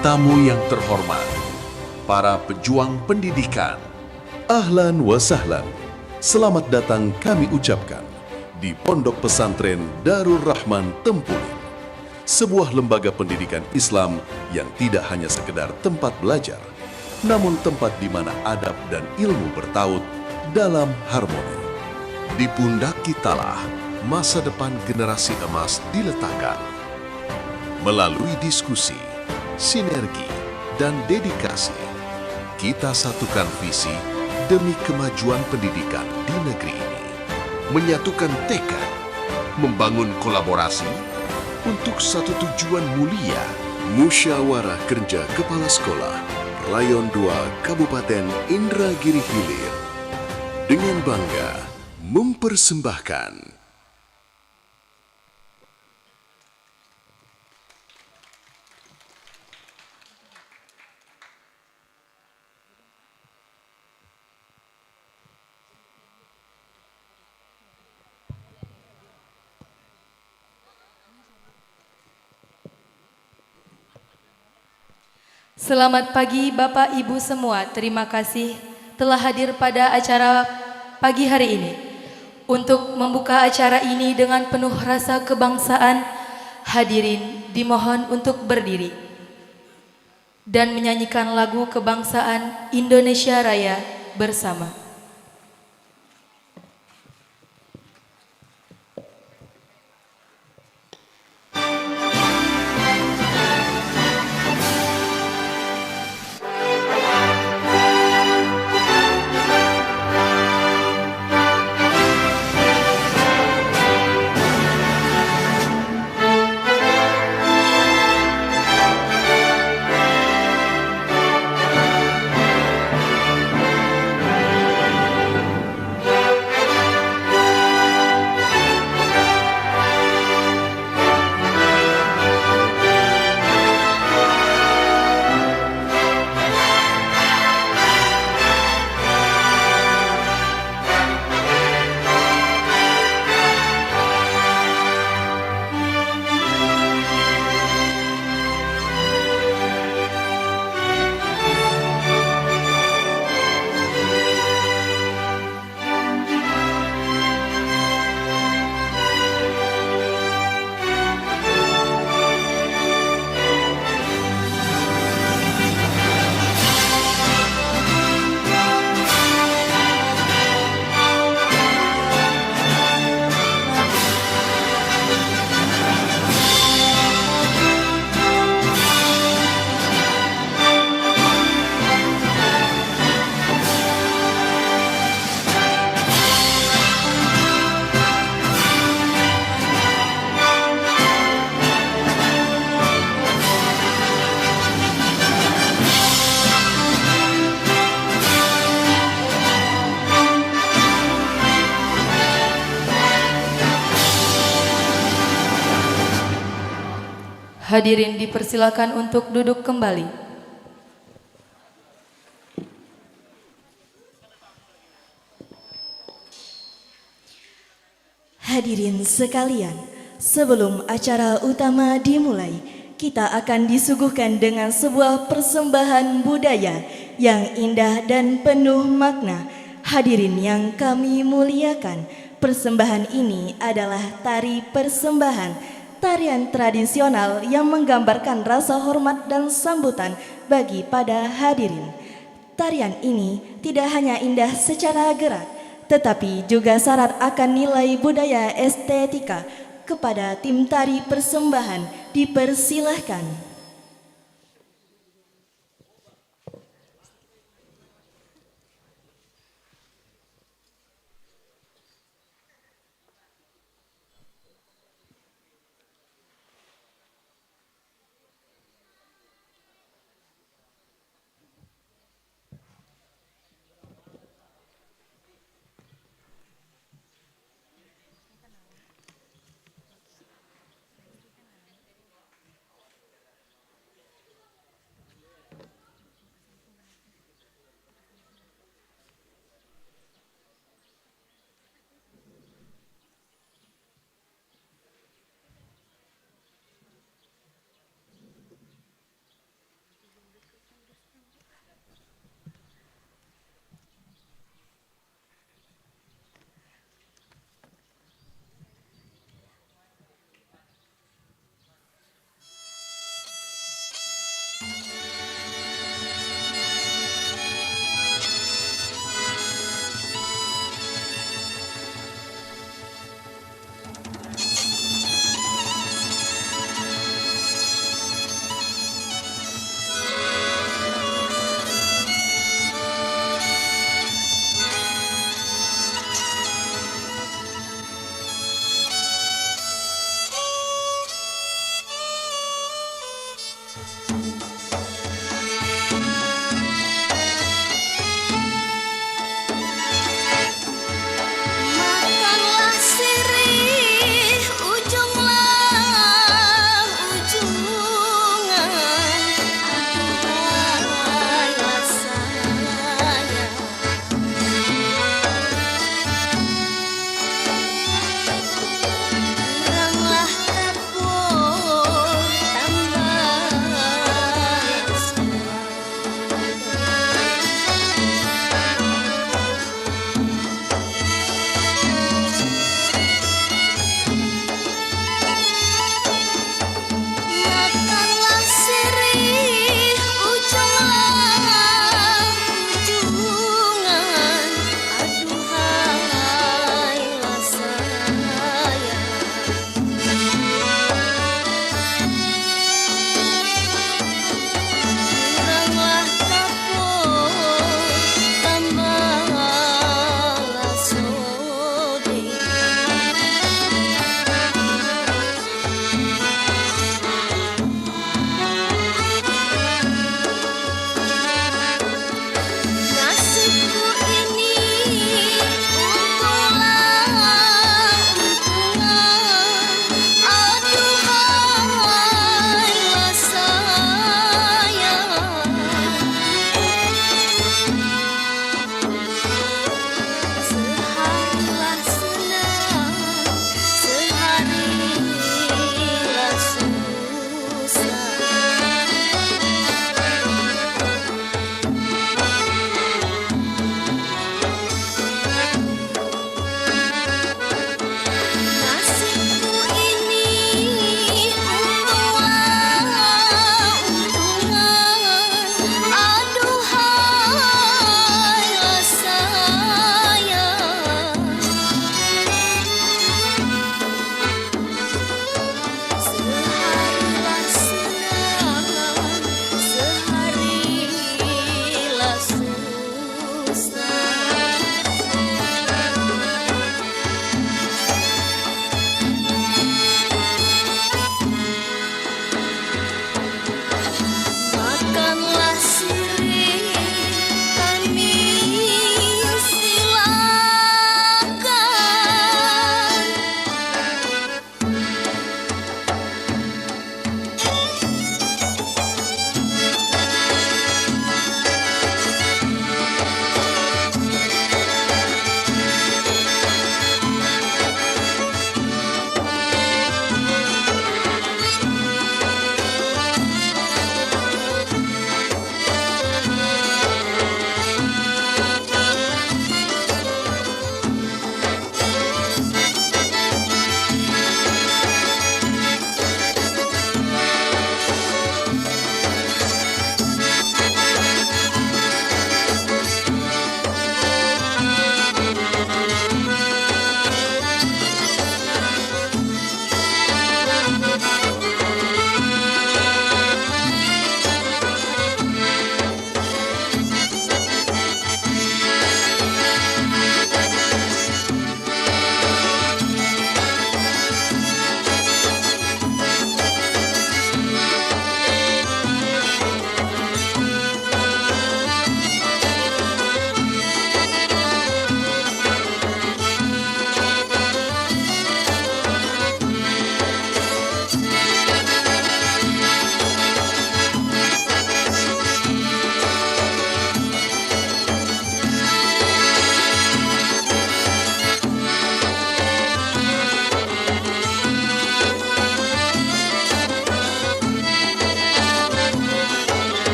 tamu yang terhormat, para pejuang pendidikan, ahlan wa sahlan, selamat datang kami ucapkan di Pondok Pesantren Darul Rahman Tempulin, sebuah lembaga pendidikan Islam yang tidak hanya sekedar tempat belajar, namun tempat di mana adab dan ilmu bertaut dalam harmoni. Di pundak kitalah masa depan generasi emas diletakkan. Melalui diskusi, sinergi, dan dedikasi, kita satukan visi demi kemajuan pendidikan di negeri ini. Menyatukan tekad, membangun kolaborasi untuk satu tujuan mulia. Musyawarah Kerja Kepala Sekolah Rayon 2 Kabupaten Indragiri Hilir dengan bangga mempersembahkan Selamat pagi Bapak Ibu semua, terima kasih telah hadir pada acara pagi hari ini. Untuk membuka acara ini dengan penuh rasa kebangsaan, hadirin dimohon untuk berdiri dan menyanyikan lagu kebangsaan Indonesia Raya bersama. Hadirin dipersilakan untuk duduk kembali. Hadirin sekalian, sebelum acara utama dimulai, kita akan disuguhkan dengan sebuah persembahan budaya yang indah dan penuh makna. Hadirin yang kami muliakan, persembahan ini adalah tari persembahan, tarian tradisional yang menggambarkan rasa hormat dan sambutan bagi pada hadirin. Tarian ini tidak hanya indah secara gerak, tetapi juga syarat akan nilai budaya estetika. Kepada tim tari persembahan dipersilahkan.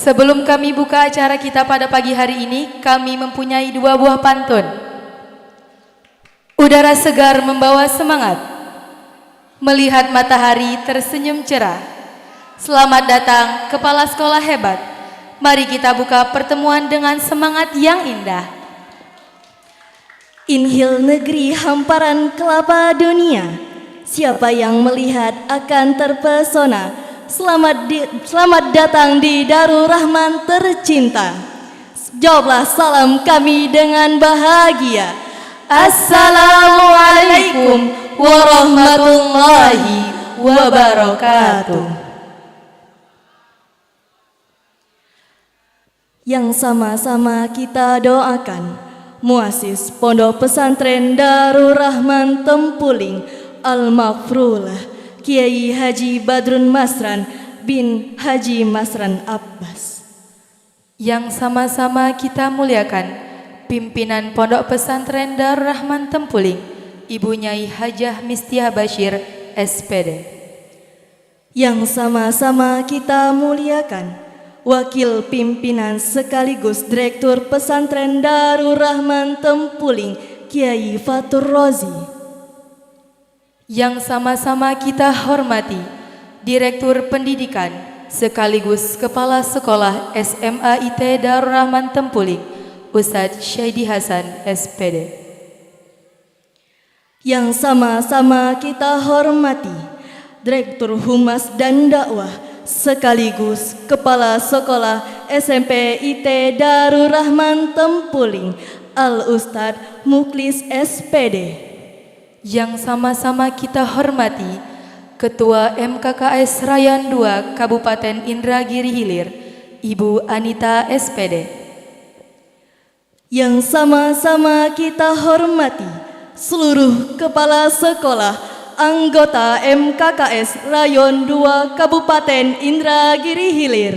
Sebelum kami buka acara kita pada pagi hari ini, kami mempunyai 2 buah pantun. Udara segar membawa semangat, melihat matahari tersenyum cerah. Selamat datang kepala sekolah hebat. Mari kita buka pertemuan dengan semangat yang indah. Inhil negeri hamparan kelapa dunia, siapa yang melihat akan terpesona. Selamat datang di Darul Rahman tercinta. Jawablah salam kami dengan bahagia. Assalamualaikum warahmatullahi wabarakatuh. Yang sama-sama kita doakan muassis Pondok Pesantren Darul Rahman Tempuling Al-Maghfurullah Kiai Haji Badrun Masran bin Haji Masran Abbas. Yang sama-sama kita muliakan pimpinan Pondok Pesantren Darul Rahman Tempuling, Ibu Nyai Hajah Mistiah Bashir, SPD. Yang sama-sama kita muliakan Wakil Pimpinan sekaligus Direktur Pesantren Darul Rahman Tempuling, Kiai Fatur Rozi. Yang sama-sama kita hormati Direktur Pendidikan sekaligus Kepala Sekolah SMA IT Darul Rahman Tempuling, Ustadz Syaidi Hasan, SPD. Yang sama-sama kita hormati Direktur Humas dan Dakwah sekaligus Kepala Sekolah SMP IT Darul Rahman Tempuling, Al-Ustadz Muklis, SPD. Yang sama-sama kita hormati Ketua MKKS Rayan 2 Kabupaten Indragiri Hilir, Ibu Anita, SPD. Yang sama-sama kita hormati seluruh kepala sekolah anggota MKKS Rayon 2 Kabupaten Indragiri Hilir.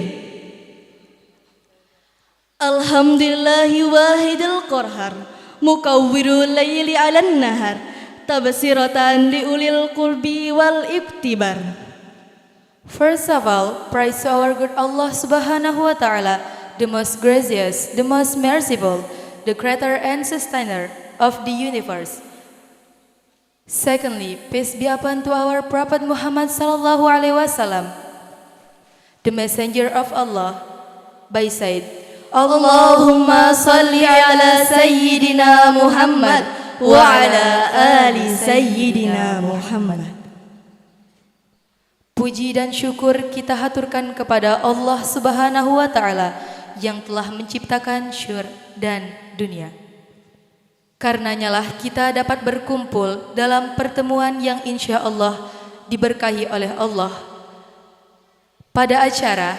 Alhamdulillahi wahidil qorhar, mukawwirul layli 'alan nahar, tabsiratan liulil qurbi wal iktibar. First of all, praise to our good Allah Subhanahu wa Ta'ala, the most gracious, the most merciful, the creator and sustainer of the universe. Secondly, peace be upon to our Prophet Muhammad sallallahu alaihi wasallam, the messenger of Allah, by said, Allahumma salli ala Sayyidina Muhammad wa ala ali Sayyidina Muhammad. Puji dan syukur kita haturkan kepada Allah Subhanahu wa Ta'ala yang telah menciptakan syur dan dunia. Karenanya lah kita dapat berkumpul dalam pertemuan yang insya Allah diberkahi oleh Allah pada acara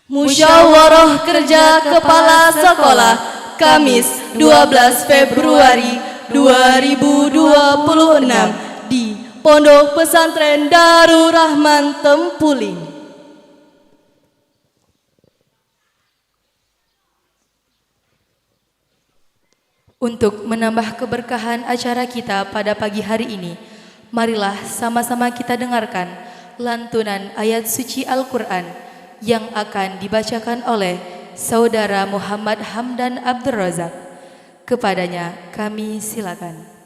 Musyawarah Kerja Kepala Sekolah Kamis 12 Februari 2026 di Pondok Pesantren Darul Rahman Tempuling. Untuk menambah keberkahan acara kita pada pagi hari ini, marilah sama-sama kita dengarkan lantunan ayat suci Al-Quran yang akan dibacakan oleh Saudara Muhammad Hamdan Abdul Razak. Kepadanya kami silakan.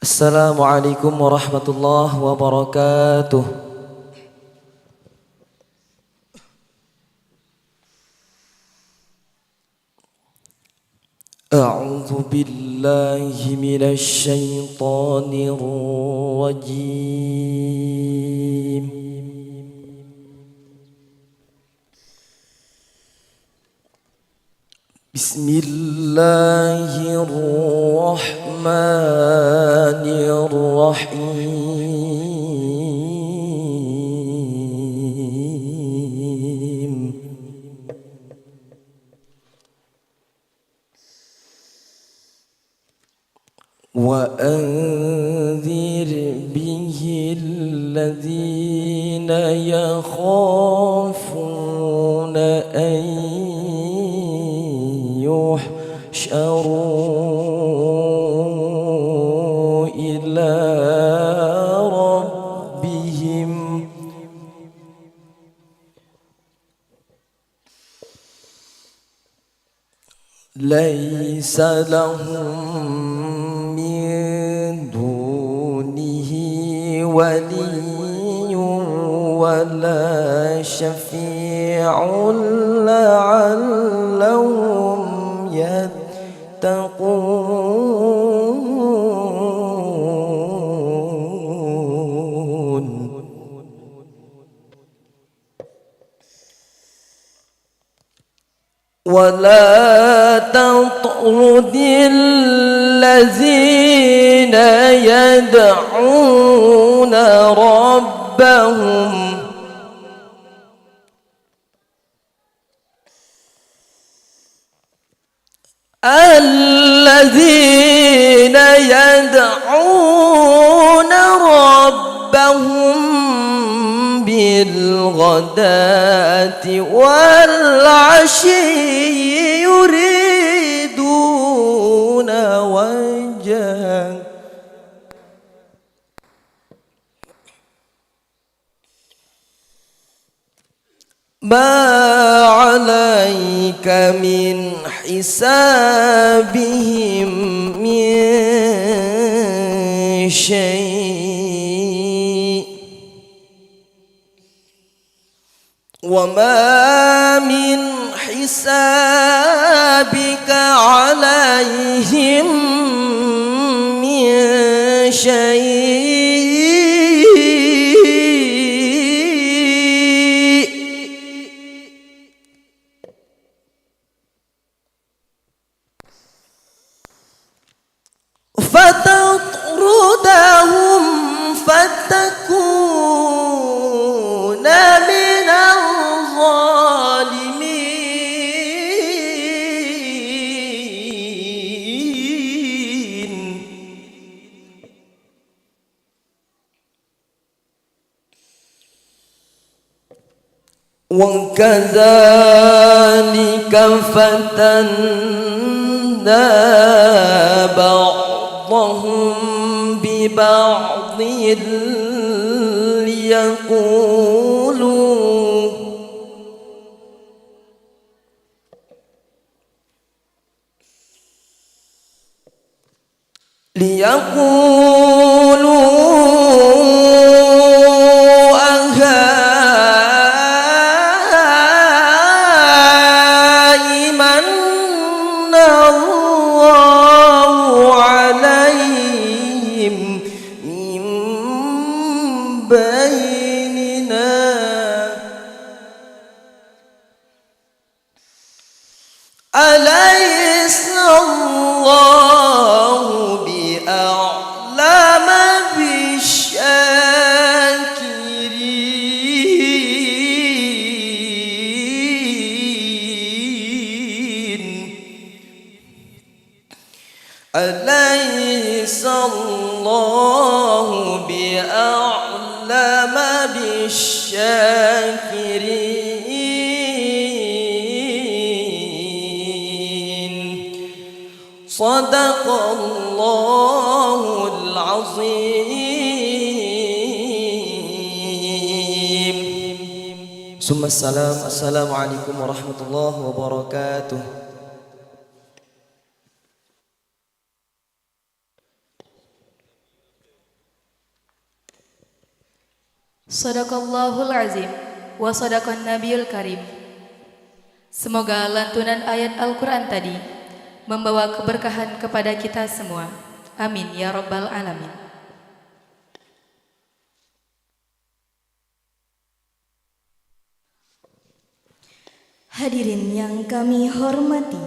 Assalamualaikum warahmatullahi wabarakatuh. A'udzu أعوذ بالله من الشيطان الرجيم. بسم الله الرحمن الرحيم. وأنذر به الذين يخافون أن يحشروا إلى ربهم ليس لهم من دونه ولي ولا شفيع لعلهم يتقون. ولا تطرد الذين يدعون ربهم بالغداة والعشي يريدون وجهه ما عليك من حسابهم من شيء وما من حسابك عليهم من شيء فتطردهم فتكون من الظالمين. وكذلك فتنا بعضهم ببعض ليقولوا أهؤلاء الله عليهم من بيننا أليس الله بأعلم بالشاكرين. أليس الله بأعلم بالشاكرين. صدق الله العظيم. ثم السلام عليكم ورحمة الله وبركاته. Sadaqallahul azim wa sadaqan nabiyul karim. Semoga lantunan ayat Al-Quran tadi membawa keberkahan kepada kita semua. Amin ya rabbal alamin. Hadirin yang kami hormati,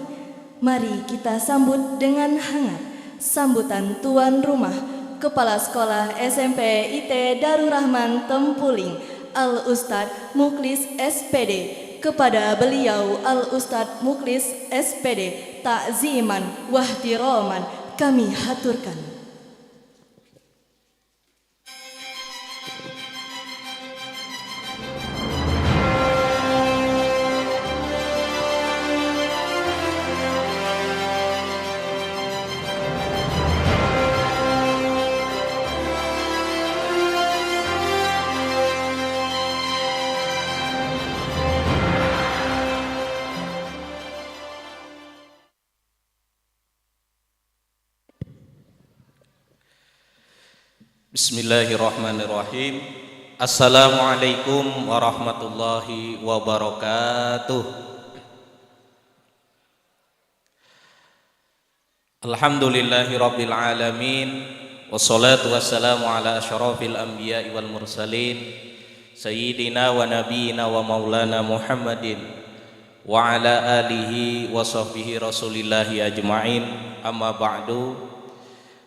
mari kita sambut dengan hangat sambutan tuan rumah Kepala Sekolah SMP IT Darul Rahman Tempuling, Al Ustadz Muklis SPD. Kepada beliau Al Ustadz Muklis SPD takziman wahtiroman kami haturkan. Bismillahirrahmanirrahim. Assalamualaikum warahmatullahi wabarakatuh. Alhamdulillahi rabbil alamin. Wassalatu wassalamu ala asyrafil anbiya'i wal mursalin Sayyidina wa nabiyina wa maulana Muhammadin wa ala alihi wa sahbihi rasulillahi ajma'in. Amma ba'du.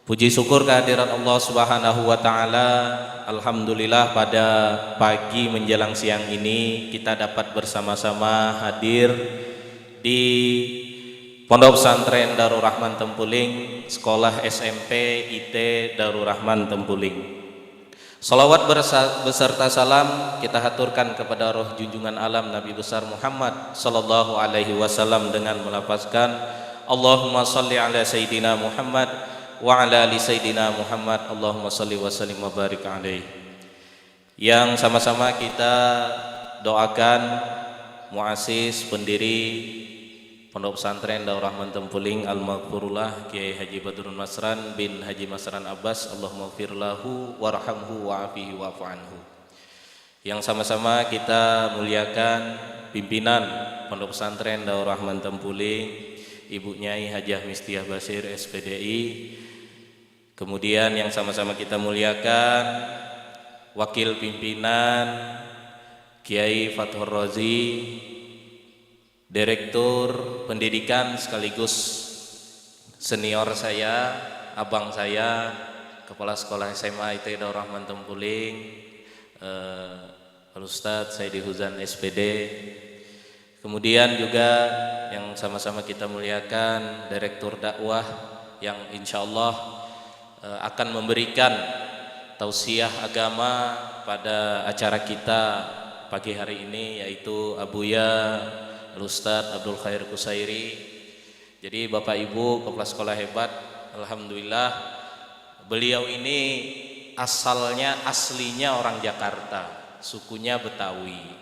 Puji syukur kehadirat Allah Subhanahu wa taala. Alhamdulillah pada pagi menjelang siang ini kita dapat bersama-sama hadir di Pondok Pesantren Darul Rahman Tempuling, Sekolah SMP IT Darul Rahman Tempuling. Salawat beserta salam kita haturkan kepada roh junjungan alam Nabi besar Muhammad sallallahu alaihi wasallam dengan melafazkan Allahumma shalli ala sayyidina Muhammad wa ala ali sayyidina Muhammad, Allahumma shalli wa sallim wa barik alaihi. Yang sama-sama kita doakan muassis pendiri Pondok Pesantren Darul Rahman Tempuling Al-Maghfurullah Kiai Haji Badrun Masran bin Haji Masran Abbas, Allahumma ighfir lahu warhamhu wa'afihi wa'fu anhu. Yang sama-sama kita muliakan pimpinan Pondok Pesantren Darul Rahman Tempuling, Ibu Nyai Hajah Mistiah Basir SPDI. Kemudian yang sama-sama kita muliakan Wakil Pimpinan Kiai Fathur Razi, Direktur Pendidikan sekaligus senior saya, abang saya, Kepala Sekolah SMA IT Darul Rahman Tempuling, Al Ustadz Saidi Huzan SPD. Kemudian juga yang sama-sama kita muliakan Direktur Dakwah yang insya Allah akan memberikan tausiah agama pada acara kita pagi hari ini, yaitu Abuya Al-Ustadz Abdul Khair Kusairi. Jadi Bapak Ibu kepala sekolah hebat, alhamdulillah beliau ini aslinya orang Jakarta, sukunya Betawi.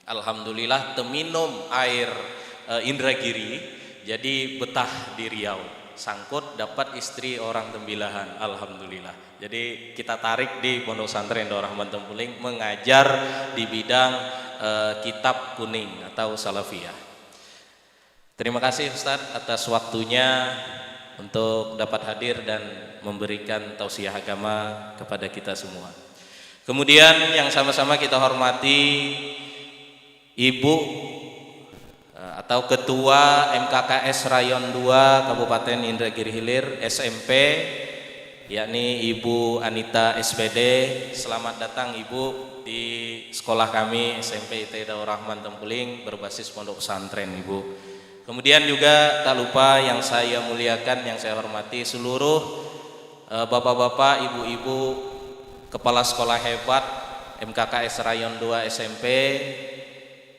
Alhamdulillah teminum air Indragiri, jadi betah di Riau. Sangkut dapat istri orang Tembilahan, alhamdulillah. Jadi kita tarik di Pondok Pesantren Darul Rahman Tempuling mengajar di bidang kitab kuning atau salafiyah. Terima kasih Ustadz atas waktunya untuk dapat hadir dan memberikan tausiah agama kepada kita semua. Kemudian yang sama-sama kita hormati Ibu atau Ketua MKKS Rayon 2 Kabupaten Indragiri Hilir SMP, yakni Ibu Anita SPD. Selamat datang Ibu di sekolah kami SMP IT Darul Rahman Tempuling berbasis pondok pesantren Ibu. Kemudian juga tak lupa yang saya muliakan, yang saya hormati seluruh bapak-bapak, ibu-ibu, kepala sekolah hebat MKKS Rayon 2 SMP.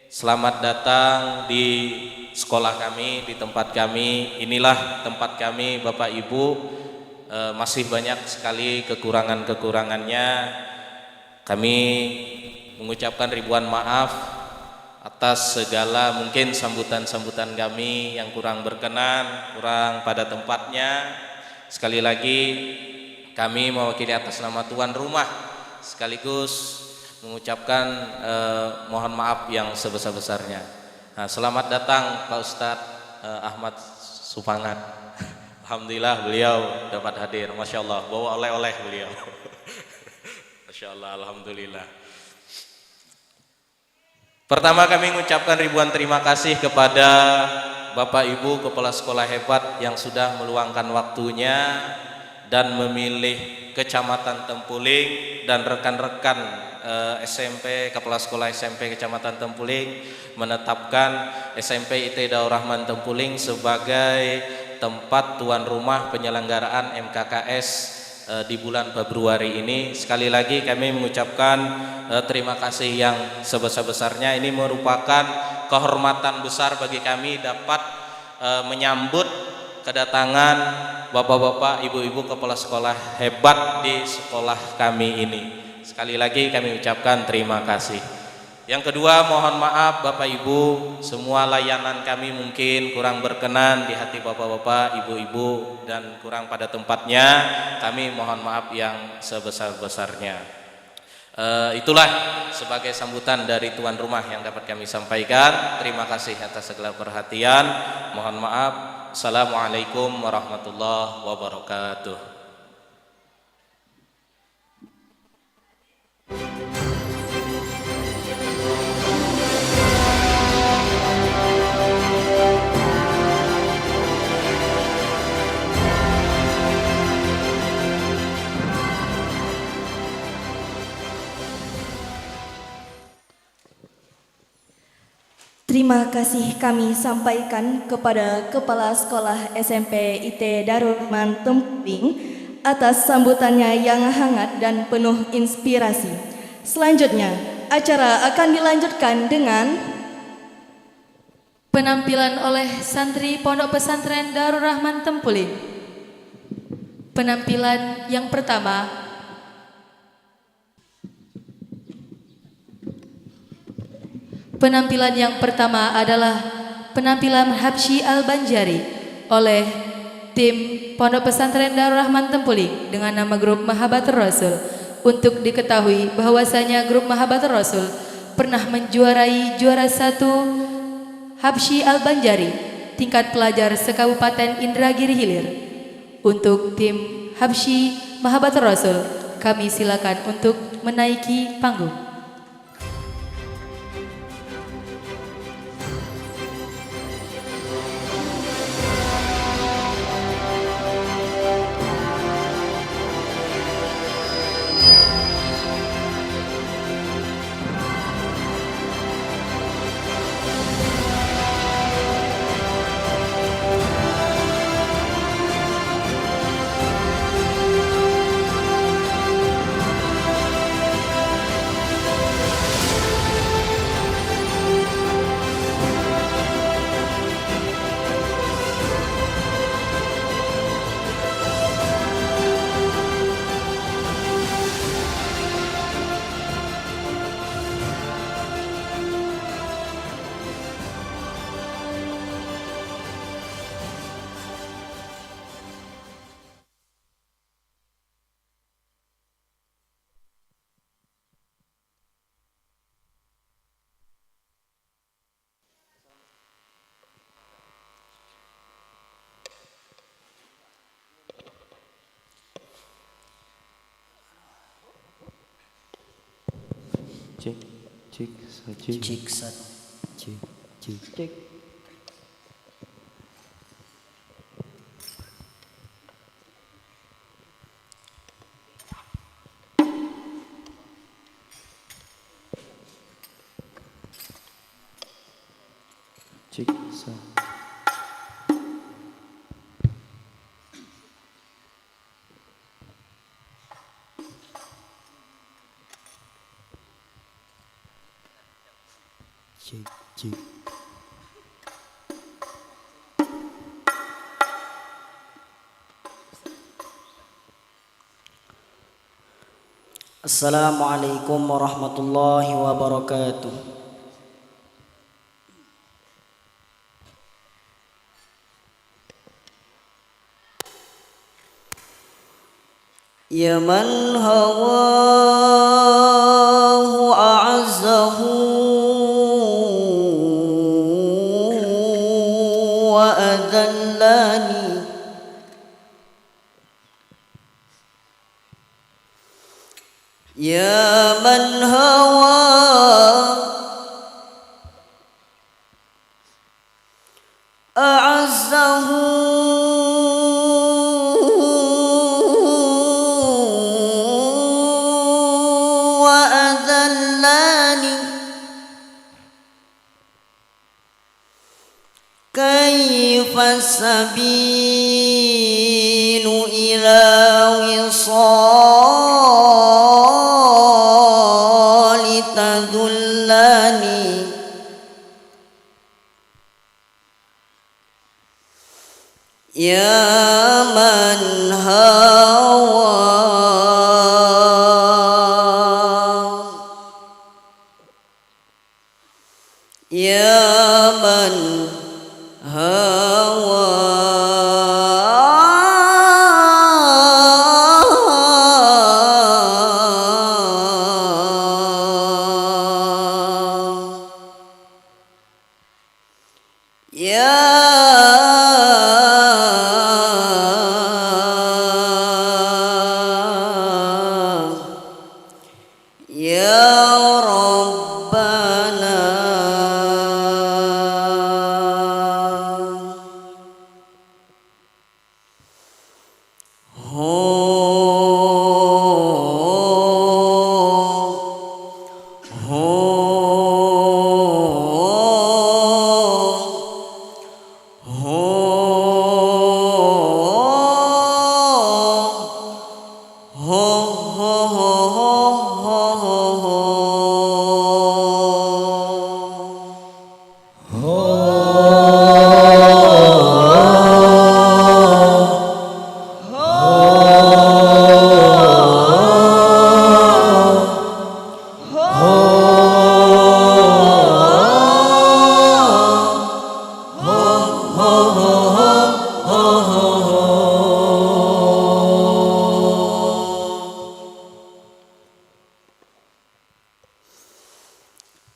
Selamat datang di sekolah kami, di tempat kami. Inilah tempat kami Bapak Ibu. Masih banyak sekali kekurangan-kekurangannya. Kami mengucapkan ribuan maaf atas segala mungkin sambutan-sambutan kami yang kurang berkenan, kurang pada tempatnya. Sekali lagi kami mewakili atas nama tuan rumah sekaligus mengucapkan mohon maaf yang sebesar-besarnya. Nah, selamat datang Pak Ustadz Ahmad Supangat. Alhamdulillah beliau dapat hadir. Masya Allah, bawa oleh-oleh beliau. Masya Allah, Alhamdulillah. Pertama kami mengucapkan ribuan terima kasih kepada Bapak Ibu Kepala Sekolah hebat yang sudah meluangkan waktunya dan memilih Kecamatan Tempuling dan rekan-rekan SMP, Kepala Sekolah SMP Kecamatan Tempuling menetapkan SMP IT Daur Rahman Tempuling sebagai tempat tuan rumah penyelenggaraan MKKS di bulan Februari ini. Sekali lagi kami mengucapkan terima kasih yang sebesar-besarnya. Ini merupakan kehormatan besar bagi kami dapat menyambut kedatangan bapak-bapak, ibu-ibu kepala sekolah hebat di sekolah kami ini. Sekali lagi kami ucapkan terima kasih. Yang kedua, mohon maaf Bapak Ibu, semua layanan kami mungkin kurang berkenan di hati bapak-bapak, ibu-ibu dan kurang pada tempatnya. Kami mohon maaf yang sebesar-besarnya. Itulah sebagai sambutan dari tuan rumah yang dapat kami sampaikan. Terima kasih atas segala perhatian. Mohon maaf. Assalamualaikum warahmatullahi wabarakatuh. Terima kasih kami sampaikan kepada Kepala Sekolah SMP IT Darul Rahman Tempuling atas sambutannya yang hangat dan penuh inspirasi. Selanjutnya, acara akan dilanjutkan dengan penampilan oleh santri Pondok Pesantren Darul Rahman Tempuling. Penampilan yang pertama adalah penampilan Habsyi Al-Banjari oleh tim Pondok Pesantren Darul Rahman Tempuling dengan nama grup Mahabbatur Rasul. Untuk diketahui bahwasanya grup Mahabbatur Rasul pernah menjuarai juara 1 Habsyi Al-Banjari tingkat pelajar se-Kabupaten Indragiri Hilir. Untuk tim Habsyi Mahabbatur Rasul, kami silakan untuk menaiki panggung. Cek satu. Cek. Assalamualaikum warahmatullahi wabarakatuh. Ya man hawahu a'azzahu wa adan دلاني يا من هوى أعزه وأذلني كيف السبيل إلى وصال تذلني يا من هوى يا من هوى يا ربنا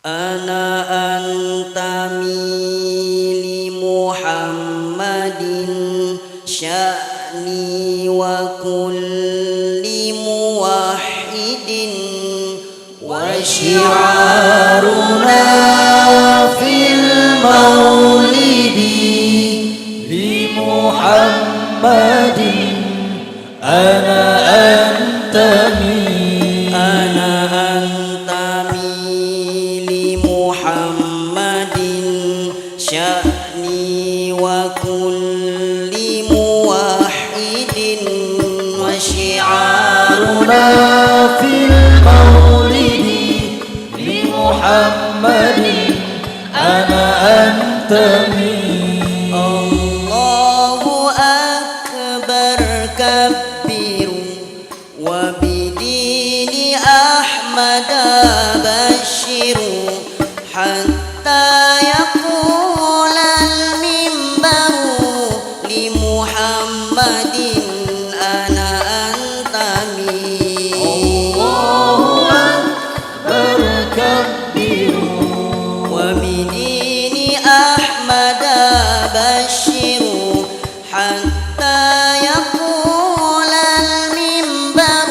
أنا أنتمي لمحمد شأني وكل موحد وشعارنا في المولد لمحمد أنا أنتمي لمحمد شأني وكل موحد وشعارنا في المولد لمحمد أنا أنتمي الله أكبر كبروا وبدين أحمد بشروا حتى يقول المنبر لمحمد أنا أنتمي الله أكبر كبروا وبدين أحمد بشروا حتى يقول المنبر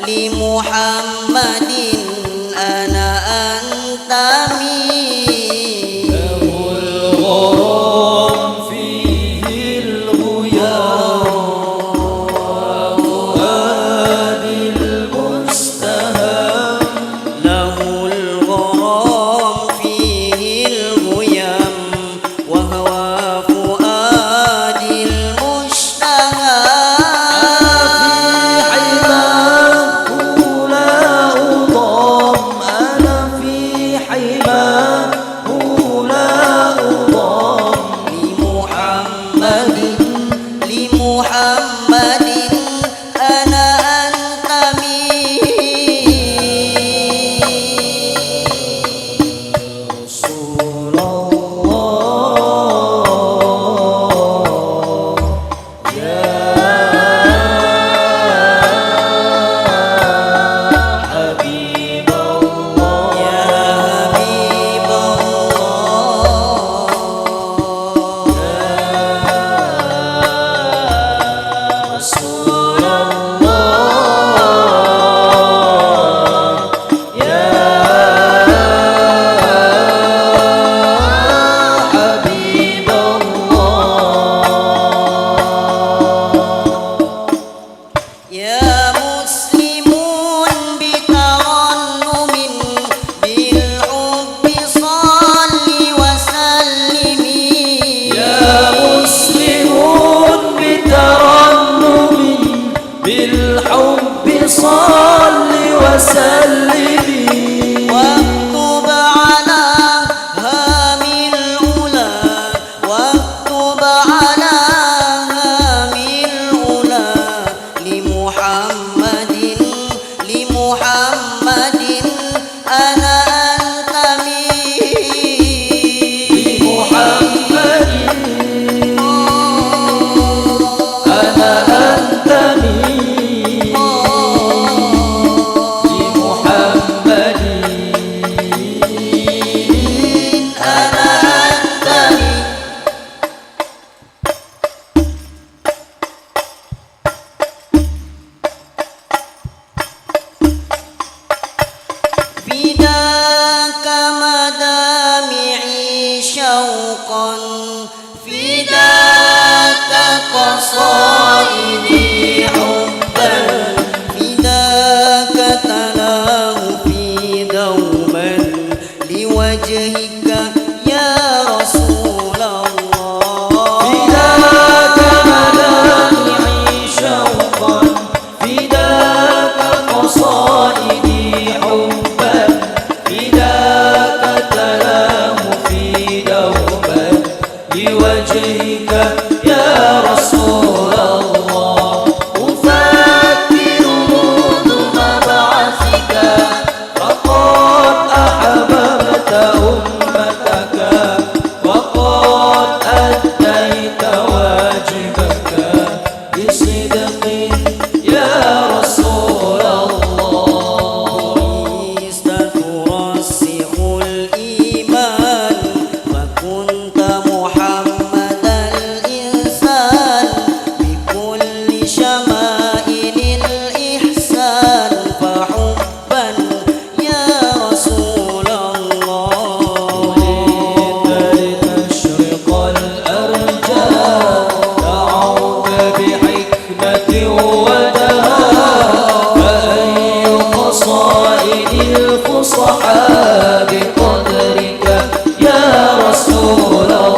لمحمد أنا أنتمي له الغرام فيه الغيام وفؤاد المستهام له الغرام فيه الغيام وهوى شوقا فداك قصائدي حبا فداك تلاه في دوما لوجهك يا رسول الله فداك ملامحي شوقا فداك قصائدي حبا فداك تلام في دوما لوجهك يا رسول الله أفكر منذ مبعثك فقد أحببت أمتك وقد أديت واجبك بصدق يا رسول الله بعثت ترسخ الإيمان فكنت محمد الإنسان بكل شمائل الإحسان فحبا يا رسول الله لتشرق الأرجاء دعوك بحكمة ودهاء فأي قصائد الفصحاء بقدرك يا رسول الله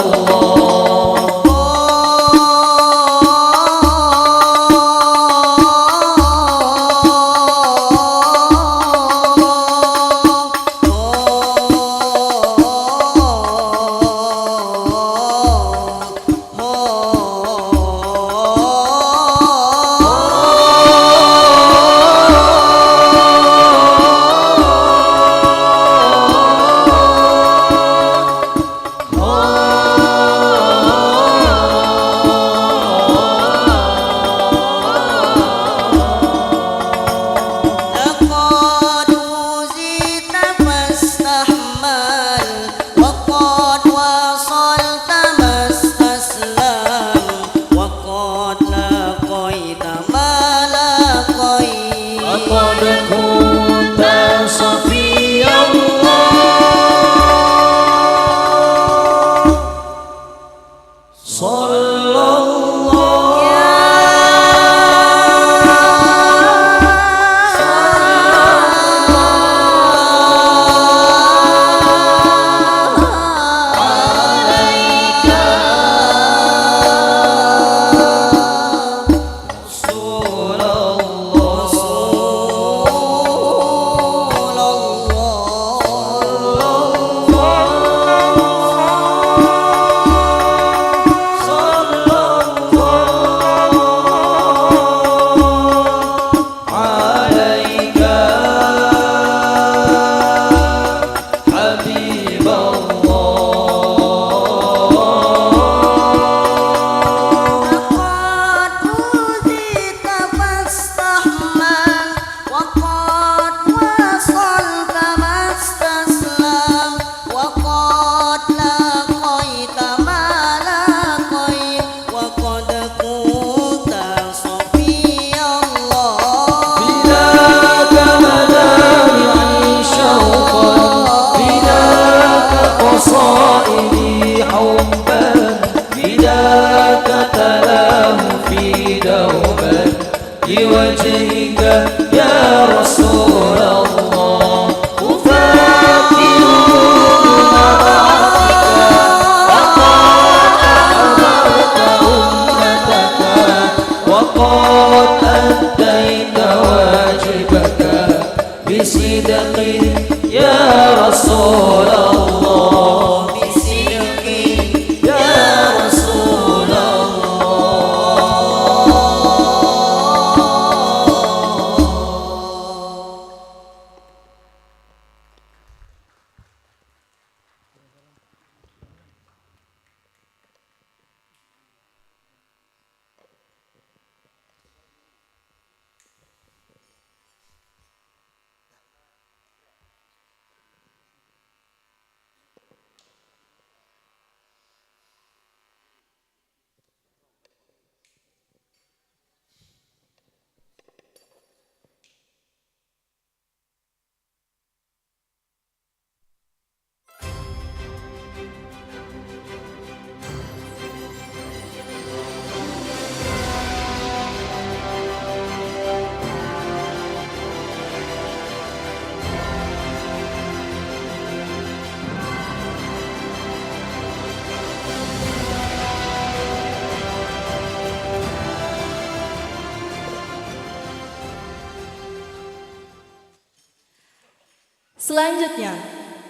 Selanjutnya,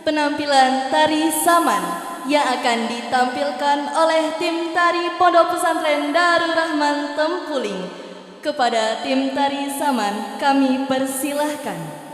penampilan tari saman yang akan ditampilkan oleh tim tari Pondok Pesantren Darul Rahman Tempuling. Kepada tim tari saman kami persilahkan.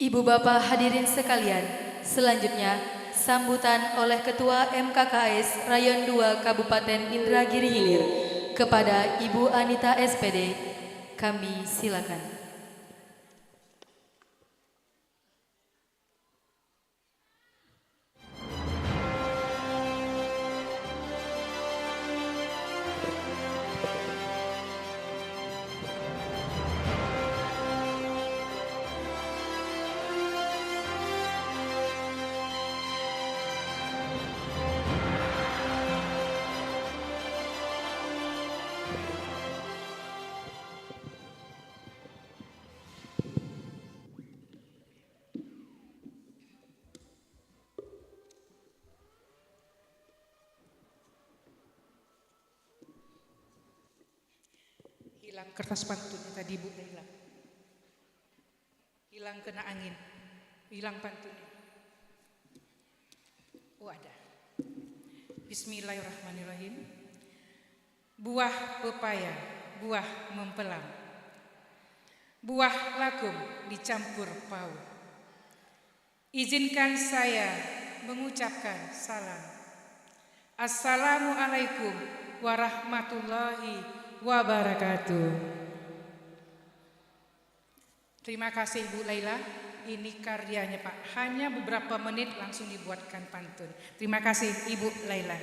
Ibu bapak hadirin sekalian, selanjutnya sambutan oleh Ketua MKKS Rayon 2 Kabupaten Indragiri Hilir kepada Ibu Anita SPD. Kami silakan. Hilang kertas pantunnya tadi Bu Laila. Hilang kena angin. Hilang pantunnya. Oh ada. Bismillahirrahmanirrahim. Buah pepaya, buah mempelang. Buah lakum dicampur pau. Izinkan saya mengucapkan salam. Assalamualaikum warahmatullahi wabarakatuh. Terima kasih Bu Laila. Ini karyanya Pak. Hanya beberapa menit langsung dibuatkan pantun. Terima kasih Ibu Laila.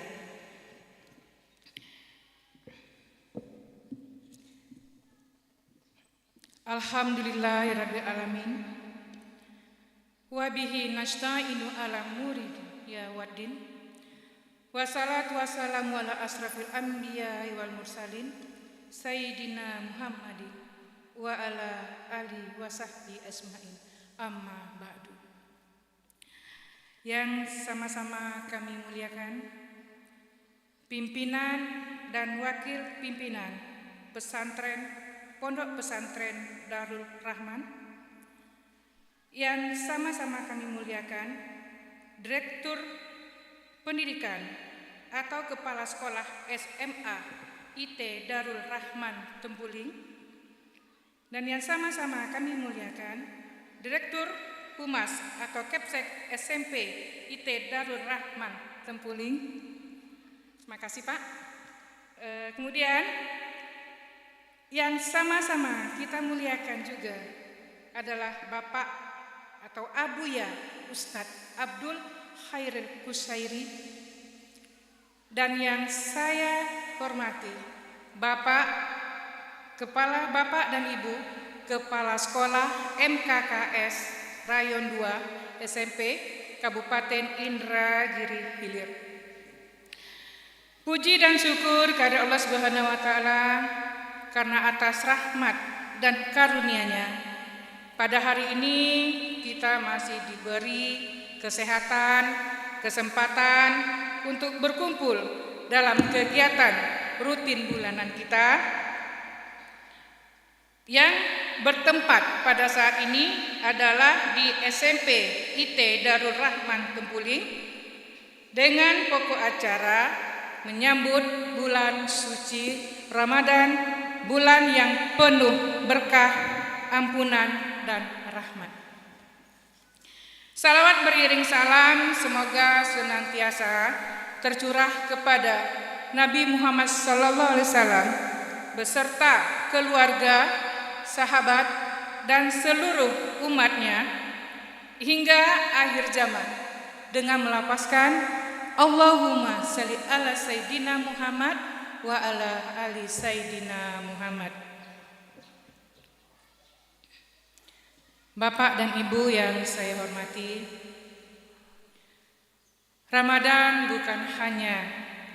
Alhamdulillahirabbil alamin. Wa bihi nasta'inu ala murid ya waddin. Wassalatu wassalamu ala asrafil anbiya wal mursalin. Sayyidina Muhammadin wa ala ali wa sahbi asma'in amma ba'du. Yang sama-sama kami muliakan pimpinan dan wakil pimpinan pesantren Pondok Pesantren Darul Rahman, yang sama-sama kami muliakan Direktur Pendidikan atau Kepala Sekolah SMA IT Darul Rahman Tempuling, dan yang sama-sama kami muliakan Direktur Humas atau Kepsek SMP IT Darul Rahman Tempuling. Terima kasih Pak. Kemudian yang sama-sama kita muliakan juga adalah Bapak atau Abuya Ustadz Abdul Khairil Kusairi, dan yang saya hormati Bapak dan Ibu Kepala Sekolah MKKS Rayon 2 SMP Kabupaten Indragiri Hilir. Puji dan syukur kepada Allah Subhanahu wa taala karena atas rahmat dan karunia-Nya pada hari ini kita masih diberi kesehatan, kesempatan untuk berkumpul dalam kegiatan rutin bulanan kita yang bertempat pada saat ini adalah di SMP IT Darul Rahman Tempuling dengan pokok acara menyambut bulan suci Ramadan, bulan yang penuh berkah, ampunan dan rahmat. Salawat beriring salam semoga senantiasa tercurah kepada Nabi Muhammad SAW beserta keluarga, sahabat, dan seluruh umatnya hingga akhir zaman dengan melafazkan Allahumma shalli ala Sayyidina Muhammad wa ala ali Sayyidina Muhammad. Bapak dan Ibu yang saya hormati, Ramadan bukan hanya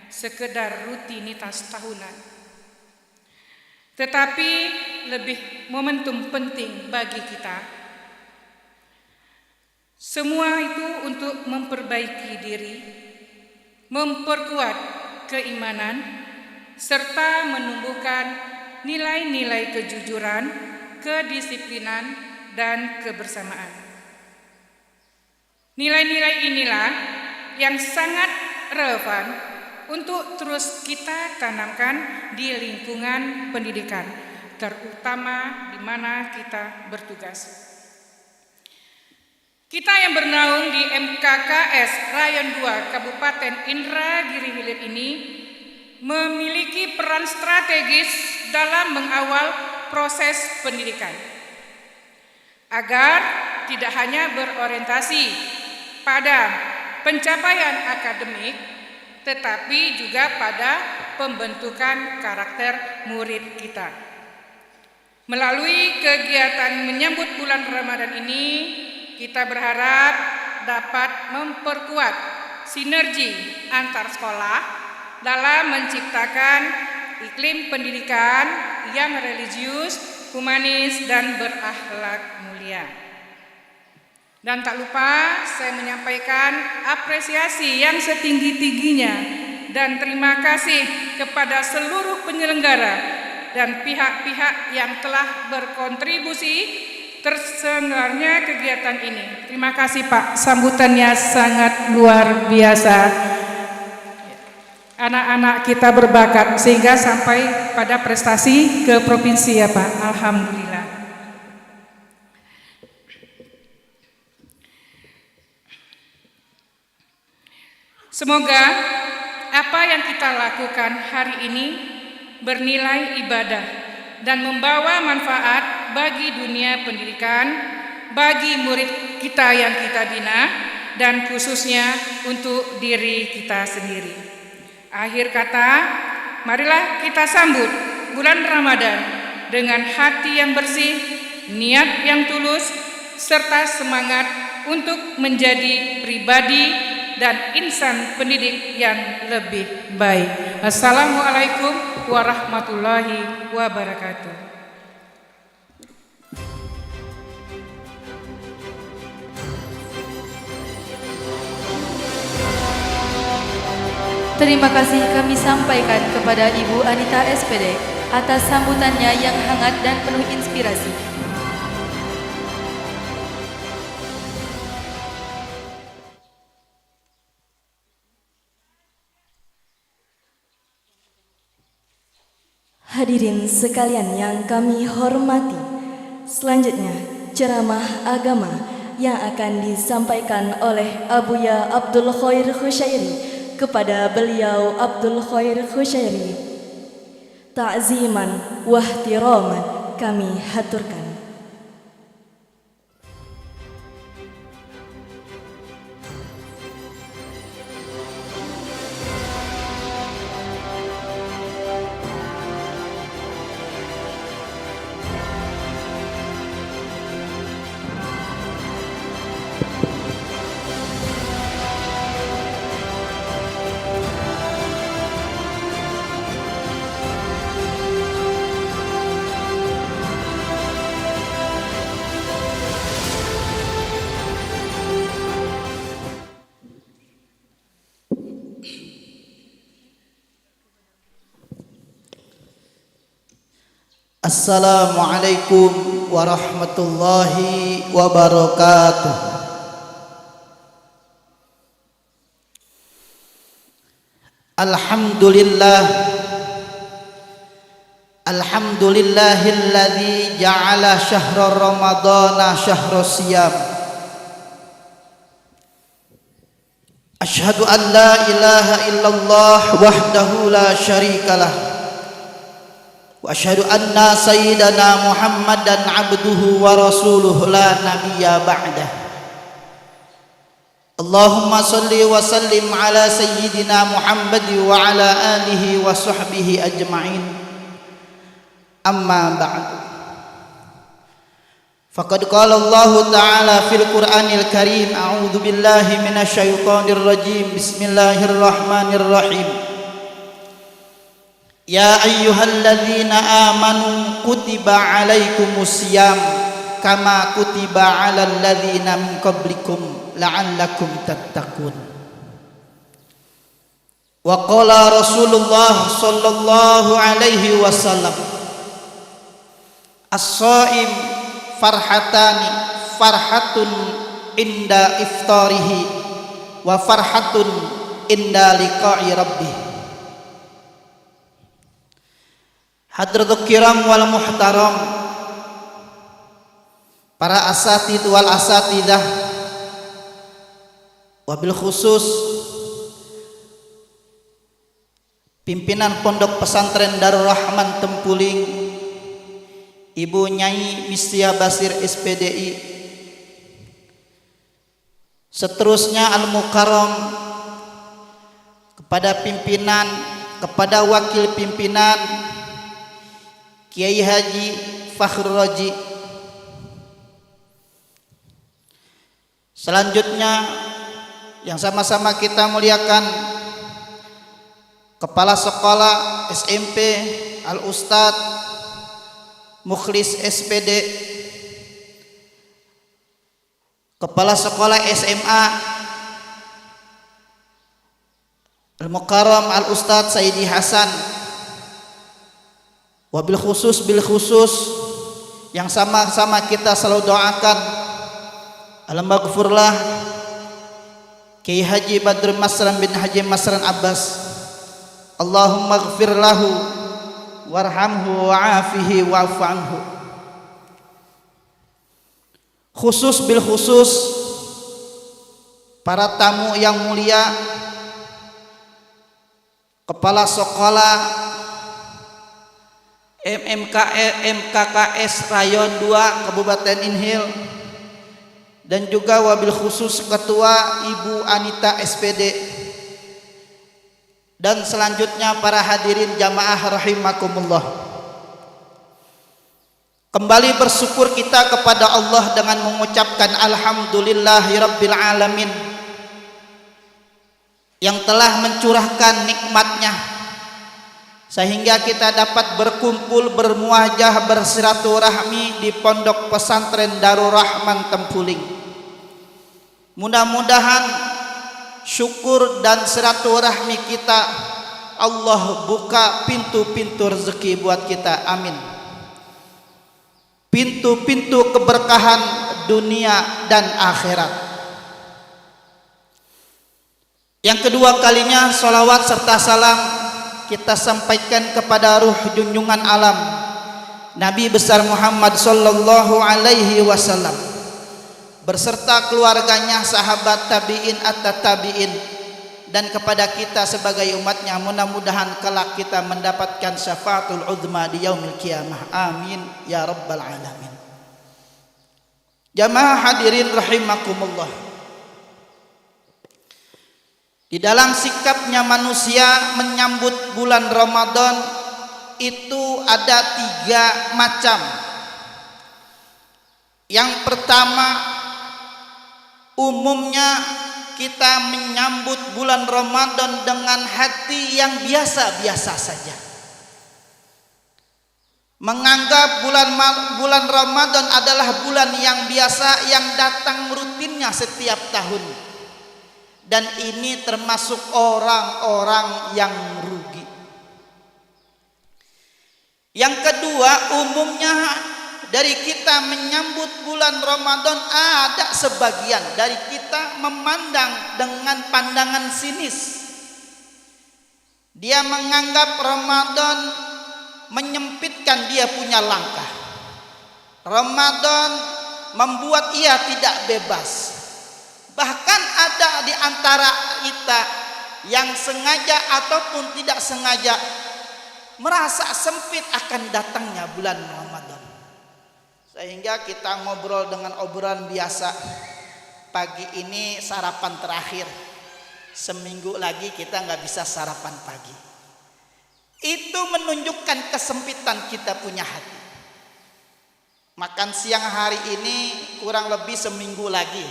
sekedar rutinitas tahunan, tetapi lebih momentum penting bagi kita. Semua itu untuk memperbaiki diri, memperkuat keimanan, serta menumbuhkan nilai-nilai kejujuran, kedisiplinan, dan kebersamaan. Nilai-nilai inilah yang sangat relevan untuk terus kita tanamkan di lingkungan pendidikan, terutama di mana kita bertugas. Kita yang bernaung di MKKS Rayon 2 Kabupaten Indragiri Hilir ini memiliki peran strategis dalam mengawal proses pendidikan agar tidak hanya berorientasi pada pencapaian akademik tetapi juga pada pembentukan karakter murid kita. Melalui kegiatan menyambut bulan Ramadan ini, kita berharap dapat memperkuat sinergi antar sekolah dalam menciptakan iklim pendidikan yang religius, humanis, dan berakhlak mulia. Dan tak lupa saya menyampaikan apresiasi yang setinggi-tingginya dan terima kasih kepada seluruh penyelenggara dan pihak-pihak yang telah berkontribusi terselenggaranya kegiatan ini. Terima kasih Pak, sambutannya sangat luar biasa. Anak-anak kita berbakat sehingga sampai pada prestasi ke provinsi ya Pak. Alhamdulillah. Semoga apa yang kita lakukan hari ini bernilai ibadah dan membawa manfaat bagi dunia pendidikan, bagi murid kita yang kita bina, dan khususnya untuk diri kita sendiri. Akhir kata, marilah kita sambut bulan Ramadan dengan hati yang bersih, niat yang tulus, serta semangat untuk menjadi pribadi dan insan pendidik yang lebih baik. Assalamualaikum warahmatullahi wabarakatuh. Terima kasih kami sampaikan kepada Ibu Anita SPD atas sambutannya yang hangat dan penuh inspirasi. Hadirin sekalian yang kami hormati, selanjutnya ceramah agama yang akan disampaikan oleh Abuya Abdul Khair Khusyairi kepada beliau Abdul Khair Khusyairi. Ta'ziman wa ihtiraman kami haturkan. Assalamualaikum warahmatullahi wabarakatuh. Alhamdulillahilladzi ja'ala syahra ramadana syahra siyam. Asyhadu an la ilaha illallah wahdahu la syarikalah. Wa asyhadu anna sayyidana Muhammadan abduhu wa rasuluhu la nabiyya ba'dah. Allahumma salli wa sallim ala sayyidina Muhammad wa ala alihi wa sahbihi ajma'in. Amma ba'du. Faqad qala Allah ta'ala fil Qur'anil Karim, a'udzu billahi minasy syaithanir rajim. Bismillahirrahmanirrahim. Ya ayyuhalladzina amanu kutiba alaikumusiyam kama kutiba alal ladzina min qablikum la'allakum tattaqun. Wa qala Rasulullah sallallahu alaihi wasallam, as-shaim farhatani, farhatun inda iftarihi wa farhatun inda liqa'i rabbih. Hadratul kiram wal muhtaram, para asatid wal asatidah wabil khusus pimpinan Pondok Pesantren Darul Rahman Tempuling, Ibu Nyai Mistia Basir SPDI, seterusnya Al-Mukarram, kepada pimpinan, kepada wakil pimpinan Kiai Haji Fakhrul Raji. Selanjutnya yang sama-sama kita muliakan Kepala Sekolah SMP Al-Ustadz Mukhlis SPD, Kepala Sekolah SMA Al-Mukarram Al-Ustadz Saidi Hasan, wabil khusus bil khusus yang sama-sama kita selalu doakan, Al-Maghfurlah Kiai Haji Badr Masran bin Haji Masran Abbas, Allahumma ghfir lahu warhamhu wa'afihi wa'fu anhu. Khusus bil khusus para tamu yang mulia, Kepala Sekolah MKKS Rayon 2 Kabupaten Inhil, dan juga wabil khusus Ketua Ibu Anita SPD, dan selanjutnya para hadirin jamaah rahimakumullah. Kembali bersyukur kita kepada Allah dengan mengucapkan alhamdulillahirabbil alamin yang telah mencurahkan nikmatnya sehingga kita dapat berkumpul, bermuajah, bersilaturahmi di Pondok Pesantren Darul Rahman Tempuling. Mudah-mudahan syukur dan silaturahmi kita Allah buka pintu-pintu rezeki buat kita, amin. Pintu-pintu keberkahan dunia dan akhirat. Yang kedua kalinya salawat serta salam kita sampaikan kepada ruh junjungan alam Nabi besar Muhammad sallallahu alaihi wasallam berserta keluarganya, sahabat tabi'in at-tabi'in, dan kepada kita sebagai umatnya. Mudah-mudahan kelak kita mendapatkan syafaatul uzma di yaumil qiyamah, amin ya rabbal alamin. Jamaah hadirin rahimakumullah, di dalam sikapnya manusia menyambut bulan Ramadan itu ada 3 macam. Yang pertama, umumnya kita menyambut bulan Ramadan dengan hati yang biasa-biasa saja, menganggap bulan Ramadan adalah bulan yang biasa yang datang rutinnya setiap tahun. Dan ini termasuk orang-orang yang rugi. Yang kedua, umumnya dari kita menyambut bulan Ramadan ada sebagian dari kita memandang dengan pandangan sinis. Dia menganggap Ramadan menyempitkan dia punya langkah. Ramadan membuat ia tidak bebas. Bahkan ada di antara kita yang sengaja ataupun tidak sengaja merasa sempit akan datangnya bulan Ramadan. Sehingga kita ngobrol dengan obrolan biasa, pagi ini sarapan terakhir, seminggu lagi kita nggak bisa sarapan pagi. Itu menunjukkan kesempitan kita punya hati. Makan siang hari ini kurang lebih seminggu lagi.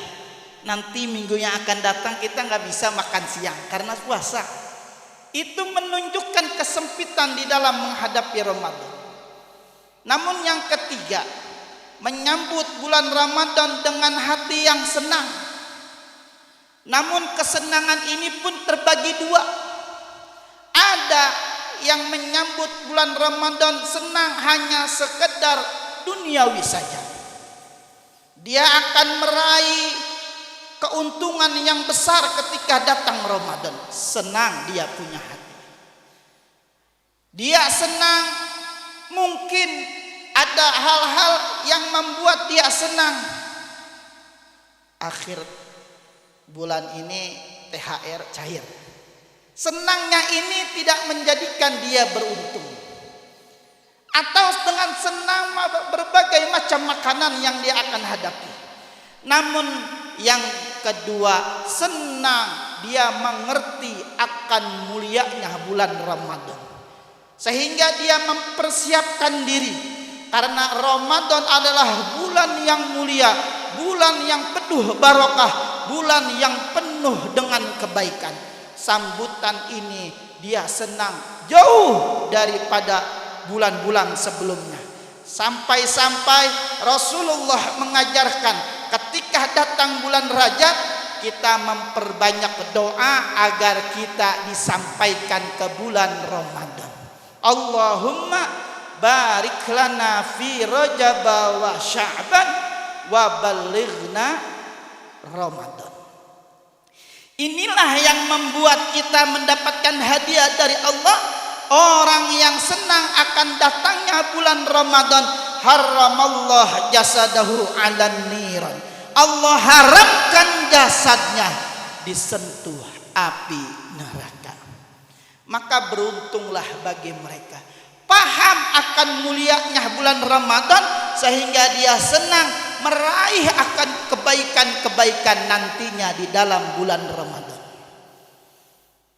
Nanti minggu yang akan datang kita nggak bisa makan siang karena puasa. Itu menunjukkan kesempitan di dalam menghadapi Ramadan. Namun yang ketiga, menyambut bulan Ramadan dengan hati yang senang. Namun kesenangan ini pun terbagi 2. Ada yang menyambut bulan Ramadan senang hanya sekedar duniawi saja. Dia akan meraih keuntungan yang besar ketika datang Ramadan. Senang dia punya hati. Dia senang, mungkin ada hal-hal yang membuat dia senang. Akhir bulan ini THR cair. Senangnya ini tidak menjadikan dia beruntung. Atau dengan senang berbagai macam makanan yang dia akan hadapi. Namun yang kedua, senang dia mengerti akan mulianya bulan Ramadan. Sehingga dia mempersiapkan diri. Karena Ramadan adalah bulan yang mulia, bulan yang penuh barokah, bulan yang penuh dengan kebaikan. Sambutan ini dia senang jauh daripada bulan-bulan sebelumnya. Sampai-sampai Rasulullah mengajarkan ketika datang bulan Rajab kita memperbanyak doa agar kita disampaikan ke bulan Ramadan. Allahumma barik lana fi Rajab wa Sya'ban wa ballighna Ramadan. Inilah yang membuat kita mendapatkan hadiah dari Allah. Orang yang senang akan datangnya bulan Ramadan, haramallah jasadahu 'alan niran. Allah haramkan jasadnya disentuh api neraka. Maka beruntunglah bagi mereka paham akan mulianya bulan Ramadan sehingga dia senang meraih akan kebaikan-kebaikan nantinya di dalam bulan Ramadan.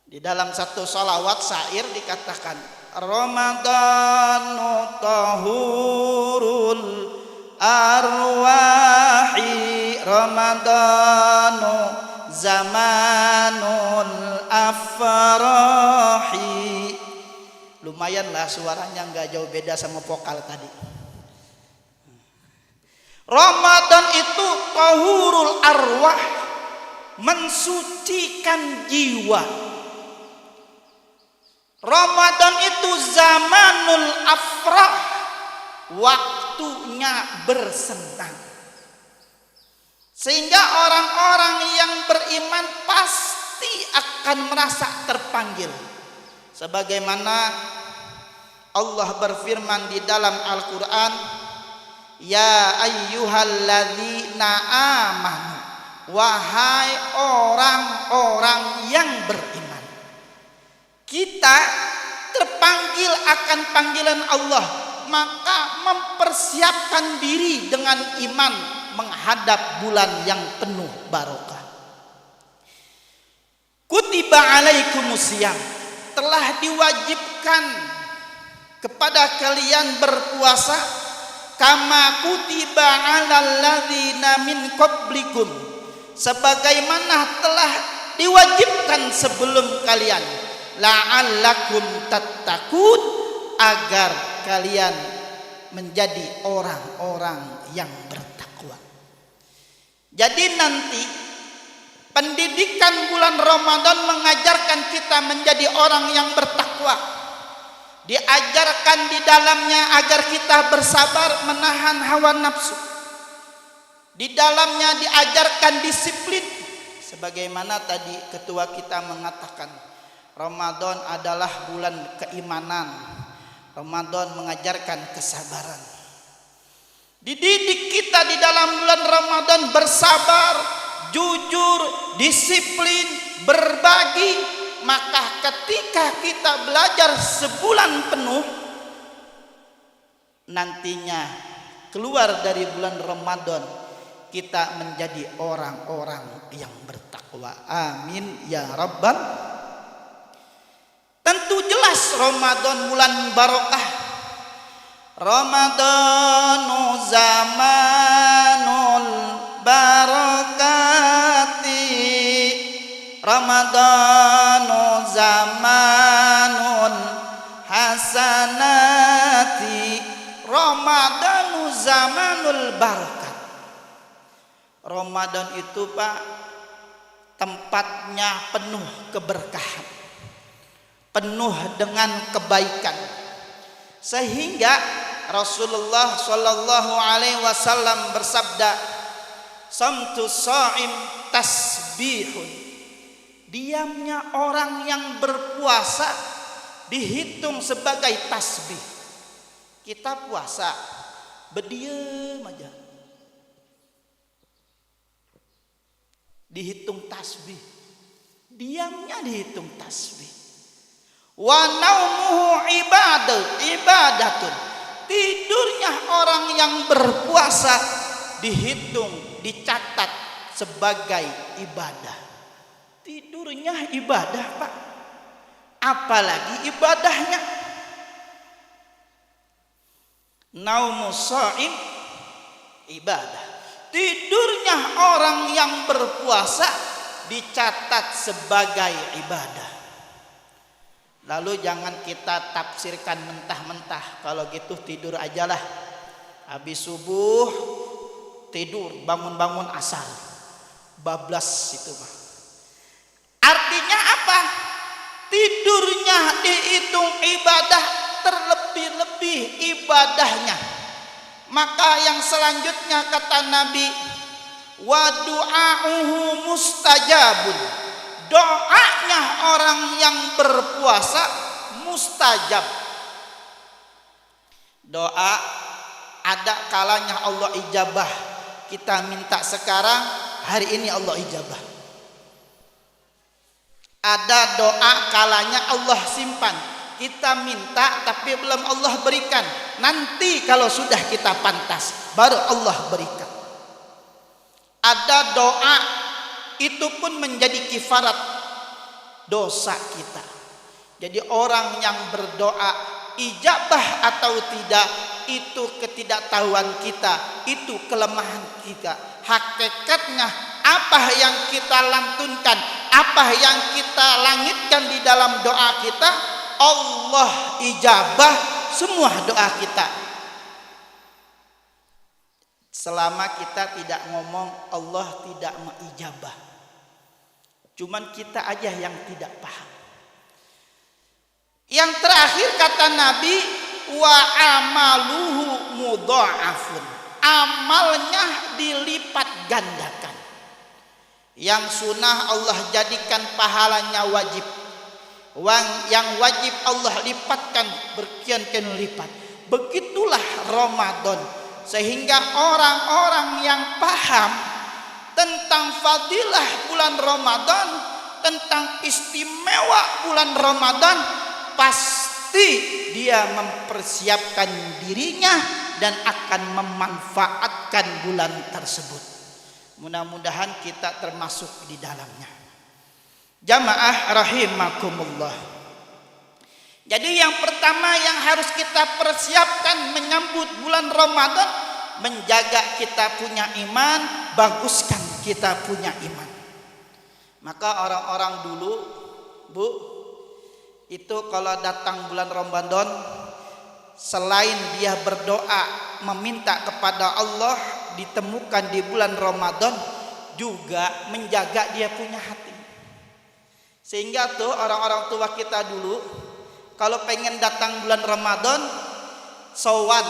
Di dalam satu salawat syair dikatakan Ramadanu tahurul arwahi, Ramadanu zamanul afrahi. Lumayanlah suaranya nggak jauh beda sama vokal tadi. Ramadan itu tahurul arwah, mensucikan jiwa. Ramadan itu zamanul afrah, waktunya bersenang. Sehingga orang-orang yang beriman pasti akan merasa terpanggil. Sebagaimana Allah berfirman di dalam Al-Quran, ya ayyuhalladzina amanu, wahai orang-orang yang beriman. Kita terpanggil akan panggilan Allah, maka mempersiapkan diri dengan iman menghadap bulan yang penuh barokah. Kutiba alaikumusiyam, telah diwajibkan kepada kalian berpuasa kama kutiba alal ladzina min qablikum, sebagaimana telah diwajibkan sebelum kalian, la'allakum tattaqun, agar kalian menjadi orang-orang yang bertakwa. Jadi nanti pendidikan bulan Ramadan mengajarkan kita menjadi orang yang bertakwa. Diajarkan di dalamnya agar kita bersabar menahan hawa nafsu. Di dalamnya diajarkan disiplin. Sebagaimana tadi ketua kita mengatakan, Ramadan adalah bulan keimanan. Ramadan mengajarkan kesabaran. Dididik kita di dalam bulan Ramadan bersabar, jujur, disiplin, berbagi. Maka ketika kita belajar sebulan penuh, nantinya keluar dari bulan Ramadan kita menjadi orang-orang yang bertakwa. Amin ya rabbal. Tentu jelas Ramadan bulan barokah. Ramadanu zamanul barakati, Ramadanu zamanul hasanati, Ramadanu zamanul barakat. Ramadan itu Pak, tempatnya penuh keberkahan, penuh dengan kebaikan. Sehingga Rasulullah Shallallahu Alaihi Wasallam bersabda, "Samtu shaim tasbihun." Diamnya orang yang berpuasa dihitung sebagai tasbih. Kita puasa berdiam aja. dihitung tasbih. Diamnya dihitung tasbih. Wa naumuhu ibadatun. Tidurnya orang yang berpuasa dihitung, dicatat sebagai ibadah. Tidurnya ibadah, Pak. Apalagi ibadahnya. Naumus shaim ibadah. Tidurnya orang yang berpuasa dicatat sebagai ibadah. Lalu jangan kita tafsirkan mentah-mentah. Kalau gitu tidur ajalah. Habis subuh tidur, bangun-bangun asar. Bablas itu mah. Artinya apa? Tidurnya dihitung ibadah, terlebih-lebih ibadahnya. Maka yang selanjutnya kata Nabi, wa du'a'uhu mustajabun. Doanya orang yang berpuasa mustajab. Doa ada kalanya Allah ijabah. Kita minta sekarang, hari ini Allah ijabah. Ada doa kalanya Allah simpan. Kita minta tapi belum Allah berikan. Nanti kalau sudah kita pantas, baru Allah berikan. Ada doa itu pun menjadi kifarat dosa kita. Jadi orang yang berdoa ijabah atau tidak, itu ketidaktahuan kita, itu kelemahan kita. Hakikatnya apa yang kita lantunkan, apa yang kita langitkan di dalam doa kita, Allah ijabah semua doa kita. Selama kita tidak ngomong Allah tidak mengijabah. Cuman kita aja yang tidak paham. Yang terakhir kata Nabi, wa amaluhu mudha'afun. Amalnya dilipat gandakan. Yang sunnah Allah jadikan pahalanya wajib. Yang wajib Allah lipatkan berkian-kian lipat. Begitulah Ramadan. Sehingga orang-orang yang paham tentang fadilah bulan Ramadan, tentang istimewa bulan Ramadan, pasti dia mempersiapkan dirinya dan akan memanfaatkan bulan tersebut. Mudah-mudahan kita termasuk di dalamnya. Jamaah rahimakumullah. Jadi yang pertama yang harus kita persiapkan menyambut bulan Ramadan, menjaga kita punya iman, baguskan kita punya iman. Maka orang-orang dulu, Bu, itu kalau datang bulan Ramadan, selain dia berdoa meminta kepada Allah ditemukan di bulan Ramadan, juga menjaga dia punya hati. Sehingga tuh orang-orang tua kita dulu kalau pengen datang bulan Ramadan, sowan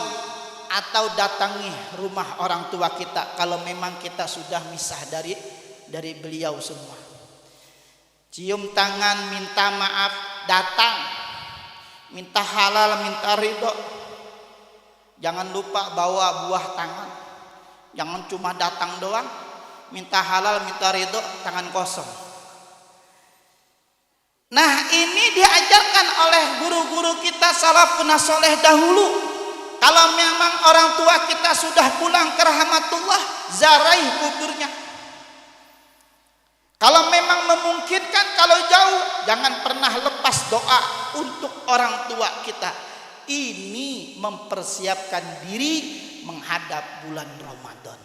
atau datangi rumah orang tua kita kalau memang kita sudah misah dari beliau semua. Cium tangan, minta maaf, datang, minta halal, minta ridho. Jangan lupa bawa buah tangan. Jangan cuma datang doang, minta halal, minta ridho, tangan kosong. Nah, ini diajarkan oleh guru-guru kita salafun saleh dahulu. Kalau memang orang tua kita sudah pulang ke rahmatullah, zaraih kuburnya. Kalau memang memungkinkan, kalau jauh, jangan pernah lepas doa untuk orang tua kita. Ini mempersiapkan diri menghadap bulan Ramadan.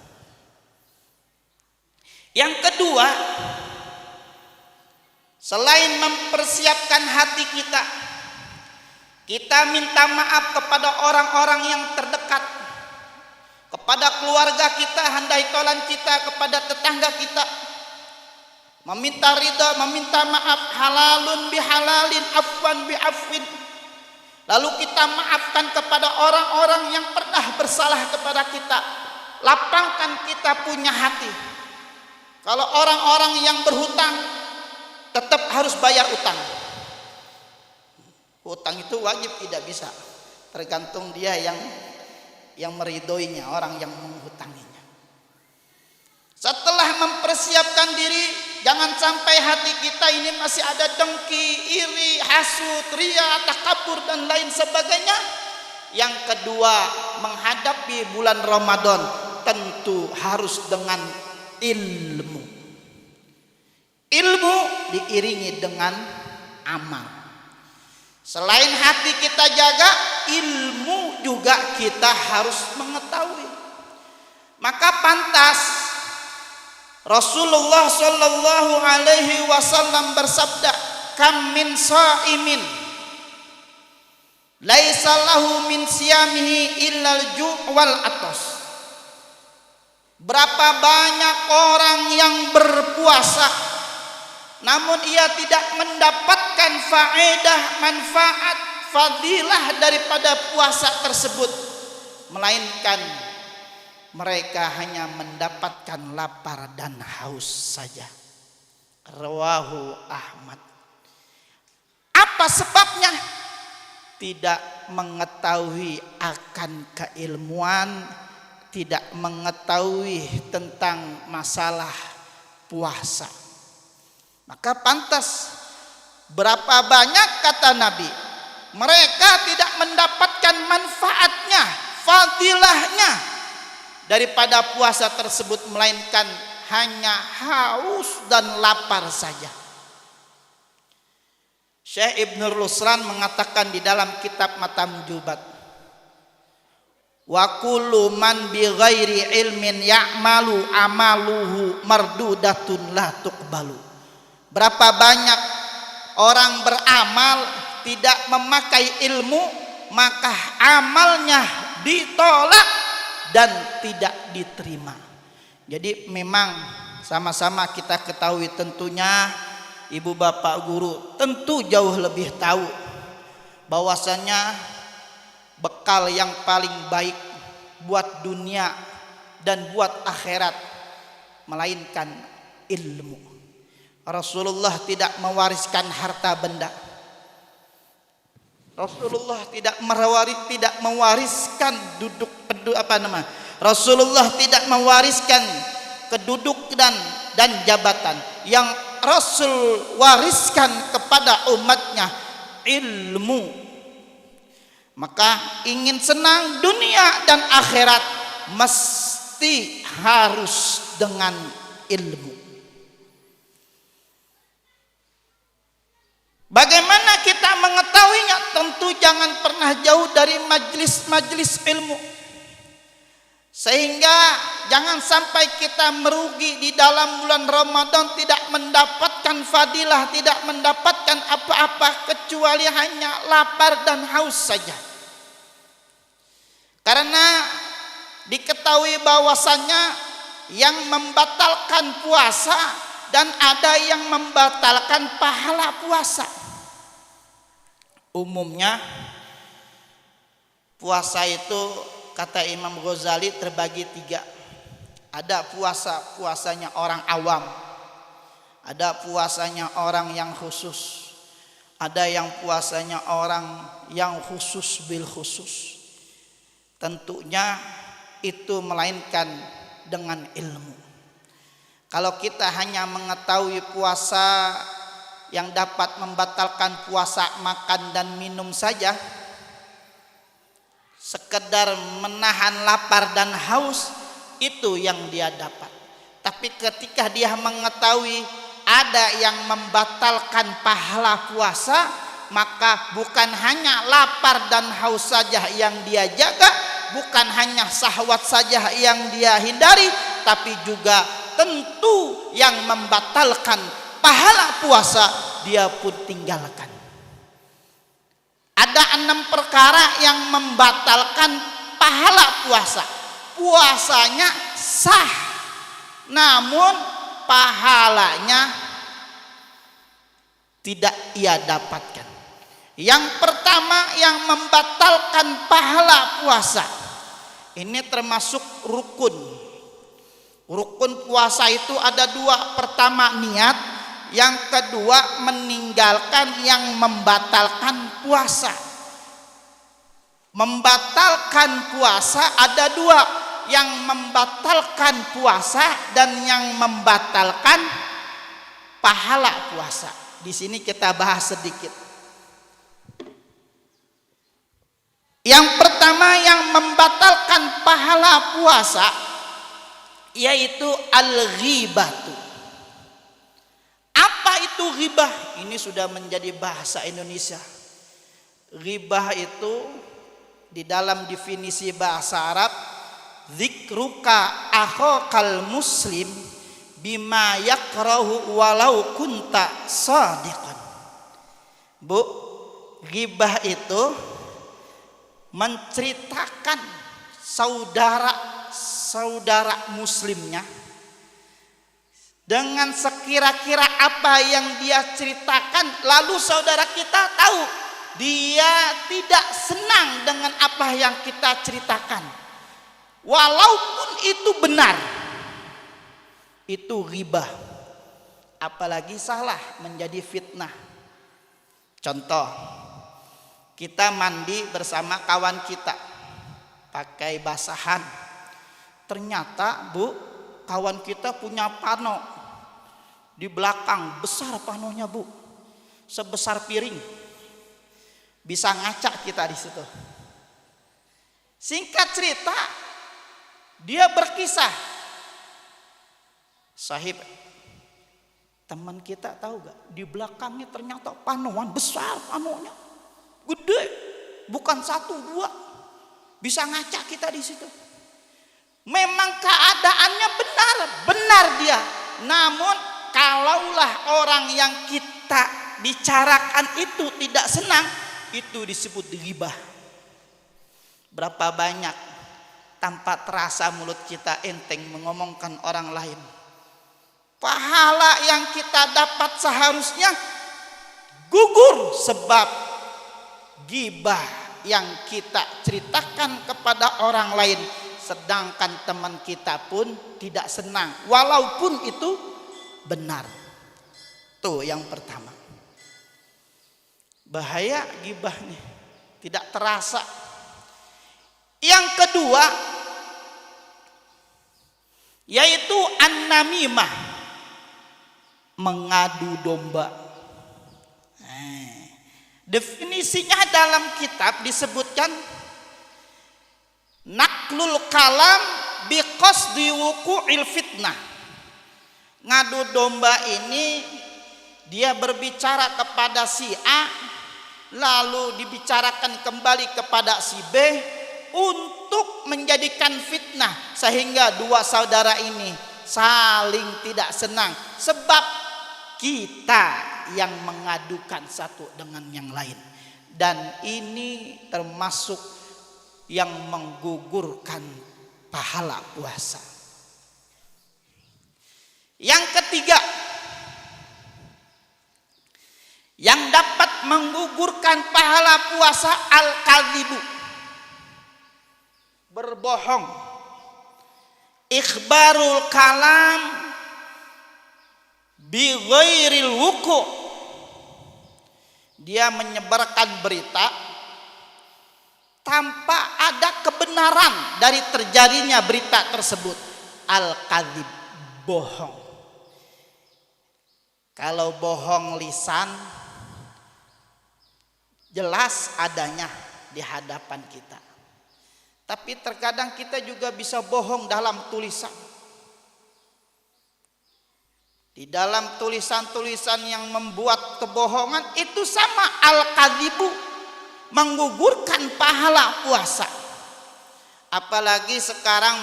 Yang kedua, selain mempersiapkan hati kita, kita minta maaf kepada orang-orang yang terdekat, kepada keluarga kita, handai tolan kita, kepada tetangga kita. Meminta ridha, meminta maaf, halalun bihalalin, afwan biafwin. Lalu kita maafkan kepada orang-orang yang pernah bersalah kepada kita. Lapangkan kita punya hati. Kalau orang-orang yang berhutang, tetap harus bayar utang. Hutang itu wajib, tidak bisa. Tergantung dia yang meridhoinya, orang yang menghutanginya. Setelah mempersiapkan membersihkan diri, jangan sampai hati kita ini masih ada dengki, iri, hasud, ria, takabur dan lain sebagainya. Yang kedua, menghadapi bulan Ramadan tentu harus dengan ilmu. Ilmu diiringi dengan amal. Selain hati kita jaga, ilmu juga kita harus mengetahui. Maka pantas Rasulullah sallallahu alaihi wasallam bersabda, "Kam min shaimin laisa lahu min siyamihi illal ju' wal atas." Berapa banyak orang yang berpuasa namun ia tidak mendapatkan faedah, manfaat, fadilah daripada puasa tersebut, melainkan mereka hanya mendapatkan lapar dan haus saja. Rawahu Ahmad. Apa sebabnya? Tidak mengetahui akan keilmuan, tidak mengetahui tentang masalah puasa. Maka pantas berapa banyak kata Nabi, mereka tidak mendapatkan manfaatnya, fadilahnya daripada puasa tersebut, melainkan hanya haus dan lapar saja. Syekh Ibnu Ruslan mengatakan di dalam kitab Matam Jubat, wa kullu man bi ghairi ilmin ya'malu amaluhu mardudatun la tuqbalu. Berapa banyak orang beramal tidak memakai ilmu, maka amalnya ditolak dan tidak diterima. Jadi memang sama-sama kita ketahui, tentunya ibu bapak guru tentu jauh lebih tahu bahwasanya bekal yang paling baik buat dunia dan buat akhirat melainkan ilmu. Rasulullah tidak mewariskan harta benda. Rasulullah tidak mewariskan Rasulullah tidak mewariskan kedudukan dan jabatan. Yang Rasul wariskan kepada umatnya ilmu. Maka ingin senang dunia dan akhirat mesti harus dengan ilmu. Bagaimana kita mengetahuinya? Tentu jangan pernah jauh dari majlis-majlis ilmu. Sehingga jangan sampai kita merugi di dalam bulan Ramadan, tidak mendapatkan fadilah, tidak mendapatkan apa-apa kecuali hanya lapar dan haus saja. Karena diketahui bahwasannya yang membatalkan puasa dan ada yang membatalkan pahala puasa. Umumnya puasa itu kata Imam Ghazali terbagi 3. Ada puasanya orang awam, ada puasanya orang yang khusus, ada yang puasanya orang yang khusus bil khusus. Tentunya itu melainkan dengan ilmu. Kalau kita hanya mengetahui puasa yang dapat membatalkan puasa, makan dan minum saja, sekedar menahan lapar dan haus, itu yang dia dapat. Tapi ketika dia mengetahui ada yang membatalkan pahala puasa, maka bukan hanya lapar dan haus saja yang dia jaga, bukan hanya syahwat saja yang dia hindari, tapi juga tentu yang membatalkan pahala puasa dia pun tinggalkan. Ada 6 perkara yang membatalkan pahala puasa. Puasanya sah, namun pahalanya tidak ia dapatkan. Yang pertama yang membatalkan pahala puasa, ini termasuk rukun. Rukun puasa itu ada 2. Pertama niat, yang kedua meninggalkan yang membatalkan puasa. Membatalkan puasa ada 2. yang membatalkan puasa dan yang membatalkan pahala puasa. Di sini kita bahas sedikit. Yang pertama yang membatalkan pahala puasa yaitu al-ghibatu. Apa itu ghibah? Ini sudah menjadi bahasa Indonesia. Ghibah itu di dalam definisi bahasa Arab, dzikruka akhokal muslim bima yakrahu walau kunta shadiqan. Bu, ghibah itu menceritakan saudara muslimnya dengan sekira-kira apa yang dia ceritakan, lalu saudara kita tahu dia tidak senang dengan apa yang kita ceritakan, walaupun itu benar, itu ghibah. Apalagi salah, menjadi fitnah. Contoh, kita mandi bersama kawan kita pakai basahan, ternyata Bu, kawan kita punya pano di belakang, besar panonya Bu, sebesar piring, bisa ngacak kita di situ. Singkat cerita, dia berkisah, sahib, teman kita tahu gak, di belakangnya ternyata panoan besar, panonya gede, bukan 1, 2, bisa ngacak kita di situ. Memang keadaannya benar dia. Namun kalaulah orang yang kita bicarakan itu tidak senang, itu disebut ghibah. Berapa banyak tanpa terasa mulut kita enteng mengomongkan orang lain. Pahala yang kita dapat seharusnya gugur sebab ghibah yang kita ceritakan kepada orang lain, sedangkan teman kita pun tidak senang walaupun itu benar. Tuh yang pertama, bahaya ghibah nih, tidak terasa. Yang kedua yaitu an-namimah, mengadu domba. Definisinya dalam kitab disebutkan naklul kalam biqasdi wuqu'il fitnah. Ngadu domba ini dia berbicara kepada si A, lalu dibicarakan kembali kepada si B untuk menjadikan fitnah, sehingga dua saudara ini saling tidak senang sebab kita yang mengadukan satu dengan yang lain. Dan ini termasuk yang menggugurkan pahala puasa. Yang ketiga, yang dapat menggugurkan pahala puasa, al-kadzibu, berbohong. Ikhbarul kalam bi ghairil wuku', dia menyebarkan berita tanpa ada kebenaran dari terjadinya berita tersebut. Al-kadzib, bohong. Kalau bohong lisan jelas adanya di hadapan kita, tapi terkadang kita juga bisa bohong dalam tulisan. Di dalam tulisan-tulisan yang membuat kebohongan itu sama al-kadzibu, menggugurkan pahala puasa. Apalagi sekarang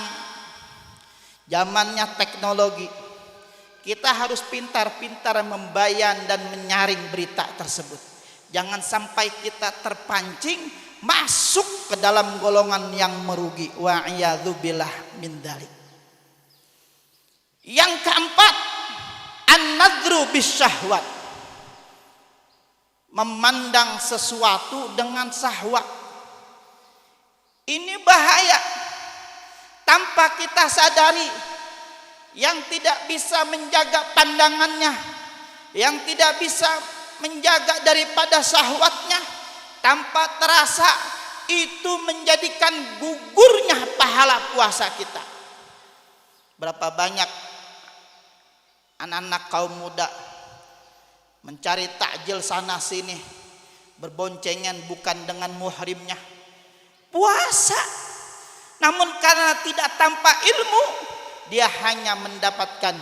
zamannya teknologi, kita harus pintar-pintar membayan dan menyaring berita tersebut. Jangan sampai kita terpancing masuk ke dalam golongan yang merugi. Wa'iyadzubillah min dzalik. Yang keempat, an-nadru bisyahwat, memandang sesuatu dengan syahwat. Ini bahaya. Tanpa kita sadari, yang tidak bisa menjaga pandangannya, yang tidak bisa menjaga daripada syahwatnya, tanpa terasa itu menjadikan gugurnya pahala puasa kita. Berapa banyak anak-anak kaum muda mencari takjil sana sini, berboncengan bukan dengan muhrimnya, puasa, namun karena tidak tanpa ilmu, dia hanya mendapatkan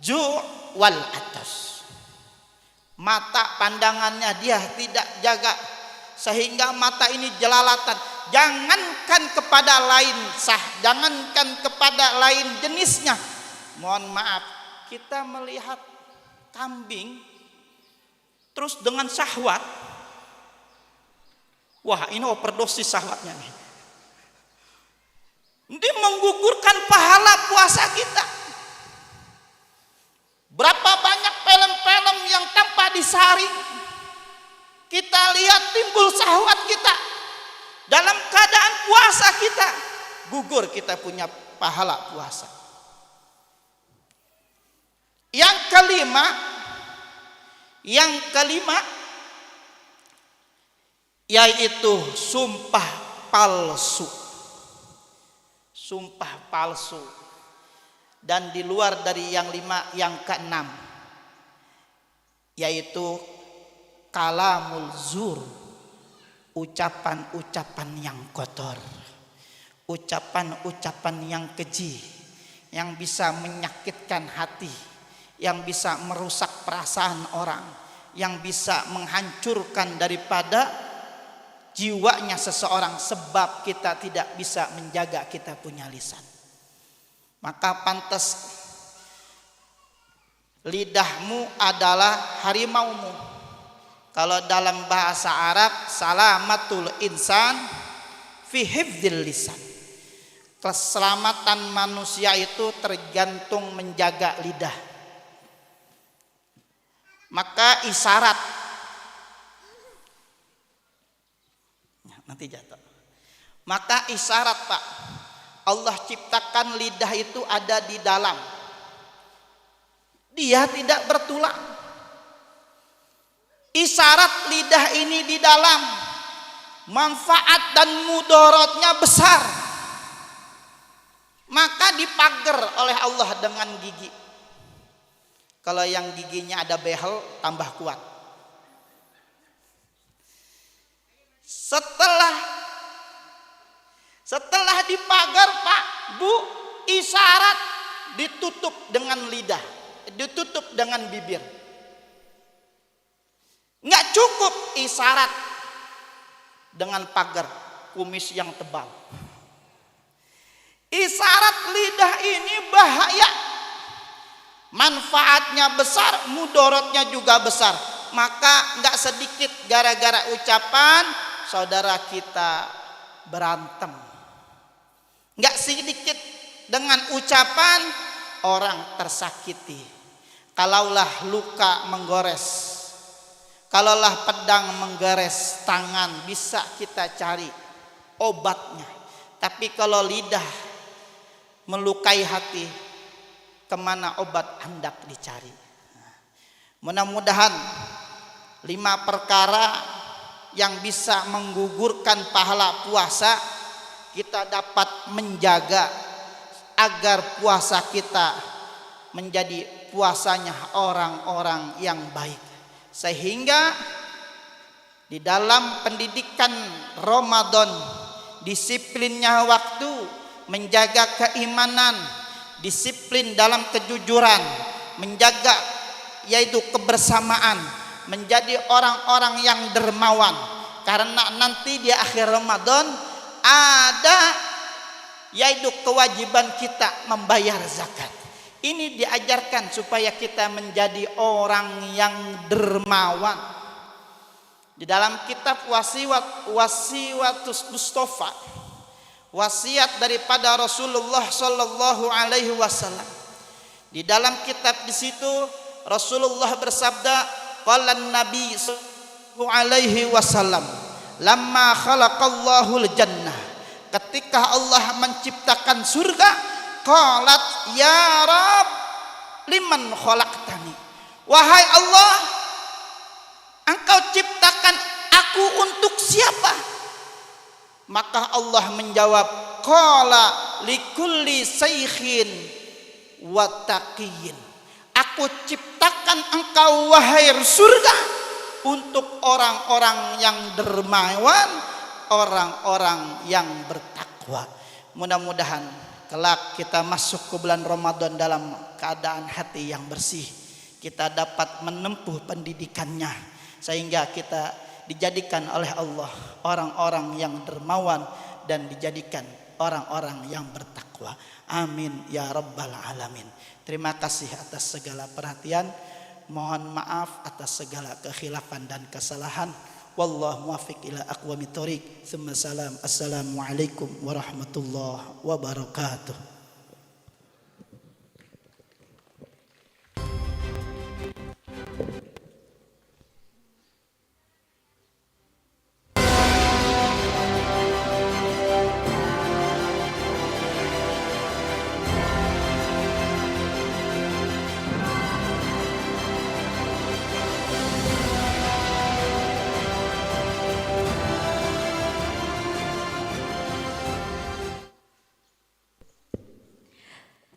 ju' wal atas. Mata pandangannya dia tidak jaga, sehingga mata ini jelalatan. Jangankan kepada lain sah, jangankan kepada lain jenisnya. Mohon maaf, kita melihat kambing terus dengan syahwat, wah ini overdosis syahwatnya nih. Ini menggugurkan pahala puasa kita. Berapa banyak film-film yang tanpa disaring kita lihat timbul syahwat kita, dalam keadaan puasa kita gugur, kita punya pahala puasa. Yang kelima yaitu sumpah palsu. Sumpah palsu. Dan di luar dari yang 5, yang ke-6 yaitu kalamul zur, ucapan-ucapan yang kotor, ucapan-ucapan yang keji, yang bisa menyakitkan hati, yang bisa merusak perasaan orang, yang bisa menghancurkan daripada jiwanya seseorang, sebab kita tidak bisa menjaga kita punya lisan. Maka pantas lidahmu adalah harimaumu. Kalau dalam bahasa Arab, salamatul insan fi hifdzil lisan. Keselamatan manusia itu tergantung menjaga lidah. Maka isyarat, nanti jatuh. Maka isyarat Pak, Allah ciptakan lidah itu ada di dalam. Dia tidak bertulang. Isyarat lidah ini di dalam, manfaat dan mudaratnya besar. Maka dipagar oleh Allah dengan gigi. Kalau yang giginya ada behel, tambah kuat. Setelah dipagar Pak, Bu, isyarat ditutup dengan lidah, ditutup dengan bibir. Nggak cukup isyarat dengan pagar kumis yang tebal. Isyarat lidah ini bahaya. Manfaatnya besar, mudaratnya juga besar. Maka nggak sedikit gara-gara ucapan saudara kita berantem. Nggak sedikit dengan ucapan orang tersakiti. Kalaulah luka menggores, kalaulah pedang menggores tangan, bisa kita cari obatnya. Tapi kalau lidah melukai hati, kemana obat hendak dicari? Mudah-mudahan 5 perkara yang bisa menggugurkan pahala puasa kita dapat menjaga agar puasa kita menjadi puasanya orang-orang yang baik, sehingga di dalam pendidikan Ramadan disiplinnya waktu, menjaga keimanan, disiplin dalam kejujuran, menjaga yaitu kebersamaan, menjadi orang-orang yang dermawan. Karena nanti di akhir Ramadan ada yaitu kewajiban kita membayar zakat. Ini diajarkan supaya kita menjadi orang yang dermawan. Di dalam kitab Wasiwatus Mustafa, wasiat daripada Rasulullah sallallahu alaihi wasallam. Di dalam kitab di situ Rasulullah bersabda, qala Nabi sallallahu alaihi wasallam, lamma khalaqallahu al-jannah, ketika Allah menciptakan surga, qalat ya Rabb liman khalaqtani, wahai Allah, engkau ciptakan aku untuk siapa? Maka Allah menjawab, qala likulli saykhin wa taqiyyin. Aku ciptakan engkau wahai surga untuk orang-orang yang dermawan, orang-orang yang bertakwa. Mudah-mudahan kelak kita masuk ke bulan Ramadan dalam keadaan hati yang bersih. Kita dapat menempuh pendidikannya sehingga kita dijadikan oleh Allah orang-orang yang dermawan dan dijadikan orang-orang yang bertakwa. Amin ya rabbal alamin. Terima kasih atas segala perhatian. Mohon maaf atas segala kekhilafan dan kesalahan. Wallahu muwaffiq ila aqwamit thoriq. Assalamualaikum warahmatullahi wabarakatuh.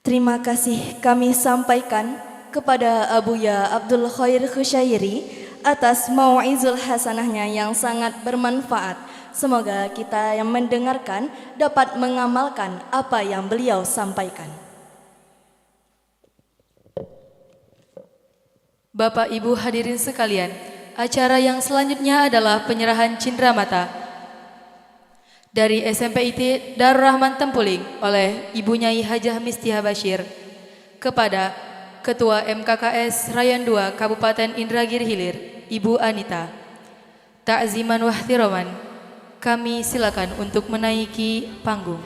Terima kasih kami sampaikan kepada Abuya Abdul Khair Khusyairi atas mau'izul hasanahnya yang sangat bermanfaat. Semoga kita yang mendengarkan dapat mengamalkan apa yang beliau sampaikan. Bapak Ibu hadirin sekalian, acara yang selanjutnya adalah penyerahan cindramata dari SMP IT Darul Rahman Tempuling oleh Ibu Nyai Hajah Mistiah Bashir kepada Ketua MKKS Rayan 2 Kabupaten Indragiri Hilir, Ibu Anita. Ta'ziman wahtiroman, kami silakan untuk menaiki panggung.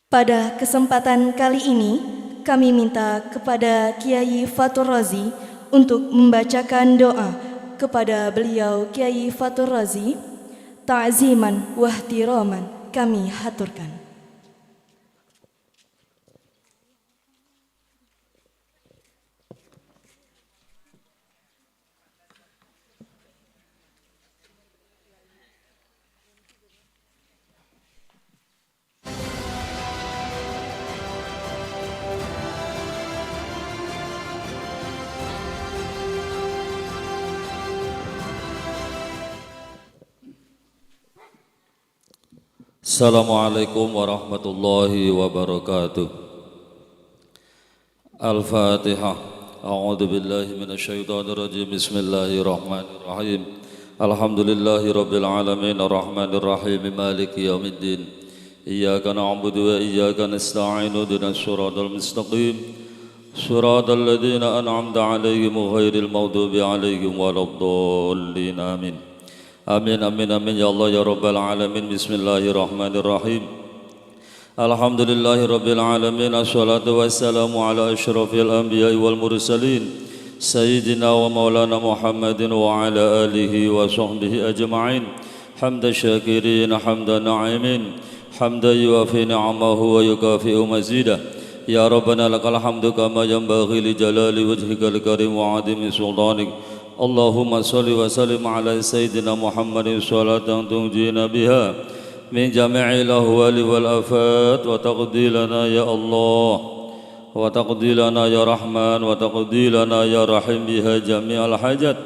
Pada kesempatan kali ini, kami minta kepada Kiai Fatur Razi untuk membacakan doa kepada beliau Kiai Fatur Razi. Ta'ziman wahtiraman kami haturkan. Assalamualaikum warahmatullahi wabarakatuh. Al-Fatihah. A'udzu billahi minasyaitonir rajim. Bismillahirrahmanirrahim. Alhamdulillahi rabbil alamin arrahmanir rahim maliki yaumiddin. Iyyaka na'budu wa iyyaka nasta'in ihdinas siratal mustaqim. Siratal ladzina an'amta 'alaihim ghairil maghdubi 'alaihim waladdallin. Amin. Amin amin amin ya Allah ya rabbal alamin. Bismillahirrahmanirrahim. Alhamdulillahi rabbil alamin. Assalatu wassalamu ala asyrafil anbiya'i wal mursalin sayyidina wa maulana Muhammadin wa ala alihi wa sahbihi ajma'in. Hamda syakirin hamda na'imin, hamda yuafi ni'amahu wa yukafi'u mazidah. Ya Rabbana lakal hamdu kama yanbaghi li jalali wajhikal karim wa 'azimi sultanik اللهم صل وسلم على سيدنا محمد صلاة تنجينا بها من جميع الأهوال والآفات وتقضي لنا يا الله وتقضي لنا يا رحمن وتقضي لنا يا رحيم بها جميع الحاجات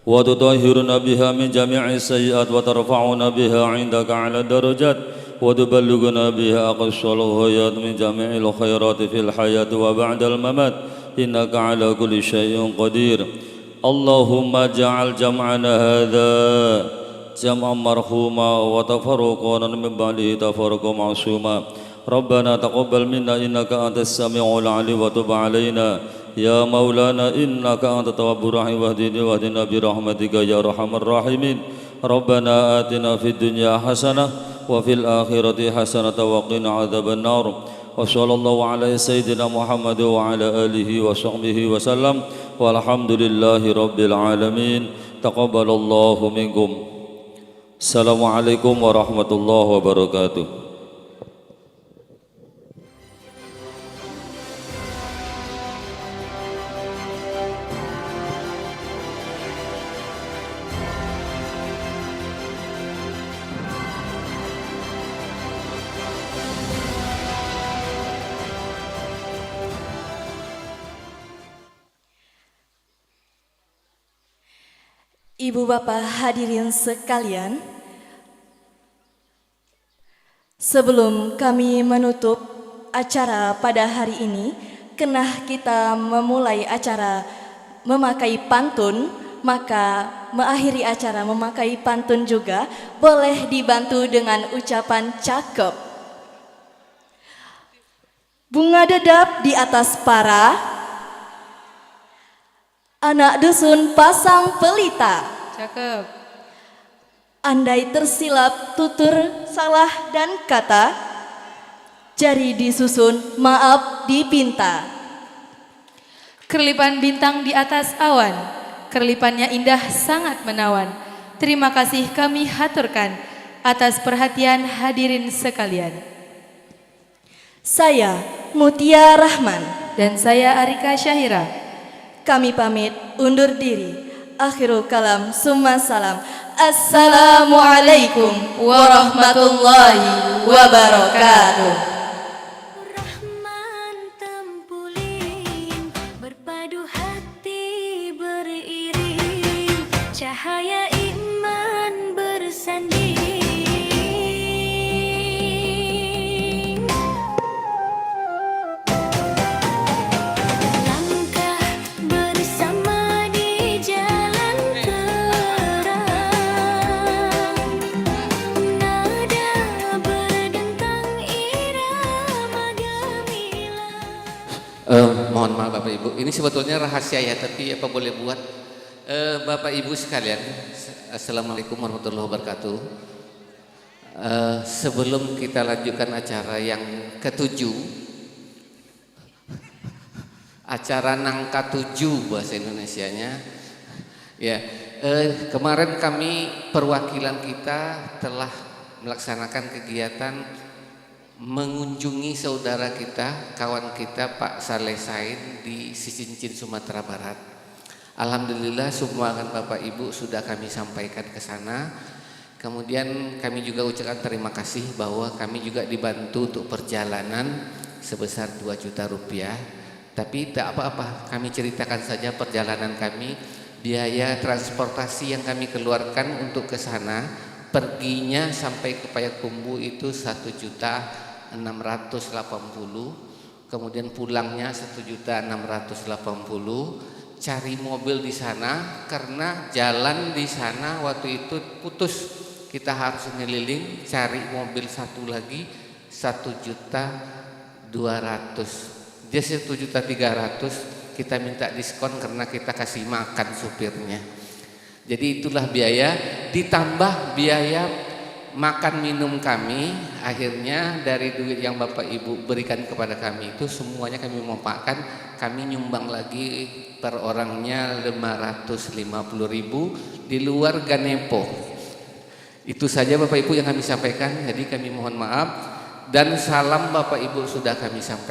وتطهرنا بها من جميع السيئات وترفعنا بها عندك على الدرجات وتبلغنا بها أقصى الغايات من جميع الخيرات في الحياة وبعد الممات إنك على كل شيء قدير اللهم اجعل جمعنا هذا جمعا مرحوما وتفرقنا من بعده تفرقا معصوما ربنا تقبل منا إنك أنت السميع العليم وتب علينا يا مولانا إنك أنت التواب الرحيم واهدنا برحمتك يا أرحم الراحمين ربنا آتنا في الدنيا حسنة وفي الآخرة حسنة وقنا عذاب النار وصلى الله على سيدنا محمد وعلى آله وصحبه وسلم والحمد لله رب العالمين تقبل الله منكم. Assalamualaikum warahmatullahi wabarakatuh. Ibu bapak hadirin sekalian, sebelum kami menutup acara pada hari ini, kenah kita memulai acara memakai pantun, maka mengakhiri acara memakai pantun juga boleh dibantu dengan ucapan cakep. Bunga dedap di atas para, anak dusun pasang pelita. Cakep. Andai tersilap tutur salah dan kata, jari disusun maaf dipinta. Kerlipan bintang di atas awan, kerlipannya indah sangat menawan. Terima kasih kami haturkan atas perhatian hadirin sekalian. Saya Mutia Rahman Dan saya Arika Syahira. Kami pamit undur diri. Akhirul kalam summa salam. Assalamualaikum warahmatullahi wabarakatuh. Rahman tempulin, berpadu hati beriring, cahaya iman bersanding. Langkah bersama di jalan terang, nada berdentang irama gemilang. Mohon maaf Bapak Ibu, ini sebetulnya rahasia ya, tapi apa boleh buat. Bapak Ibu sekalian, Assalamualaikum warahmatullahi wabarakatuh. Sebelum kita lanjutkan acara yang ketujuh, acara nangka 7 bahasa Indonesianya, ya. Kemarin kami perwakilan kita telah melaksanakan kegiatan mengunjungi saudara kita, kawan kita Pak Saleh Said di Sisincin, Sumatera Barat. Alhamdulillah sumbangan Bapak Ibu sudah kami sampaikan ke sana. Kemudian kami juga ucapkan terima kasih bahwa kami juga dibantu untuk perjalanan sebesar 2 juta rupiah. Tapi tak apa-apa, kami ceritakan saja perjalanan kami. Biaya transportasi yang kami keluarkan untuk ke sana, perginya sampai ke Payakumbuh itu 1.680.000, kemudian pulangnya 1.680.000. Cari mobil di sana karena jalan di sana waktu itu putus, kita harus ngeliling cari mobil satu lagi 1.200.000. Dia 1.300.000, kita minta diskon karena kita kasih makan supirnya. Jadi itulah biaya, ditambah biaya makan minum kami. Akhirnya dari duit yang Bapak Ibu berikan kepada kami itu semuanya kami manfaatkan. Kami nyumbang lagi per orangnya 550.000 di luar Ganepo. Itu saja Bapak Ibu yang kami sampaikan. Jadi kami mohon maaf dan salam Bapak Ibu sudah kami sampaikan.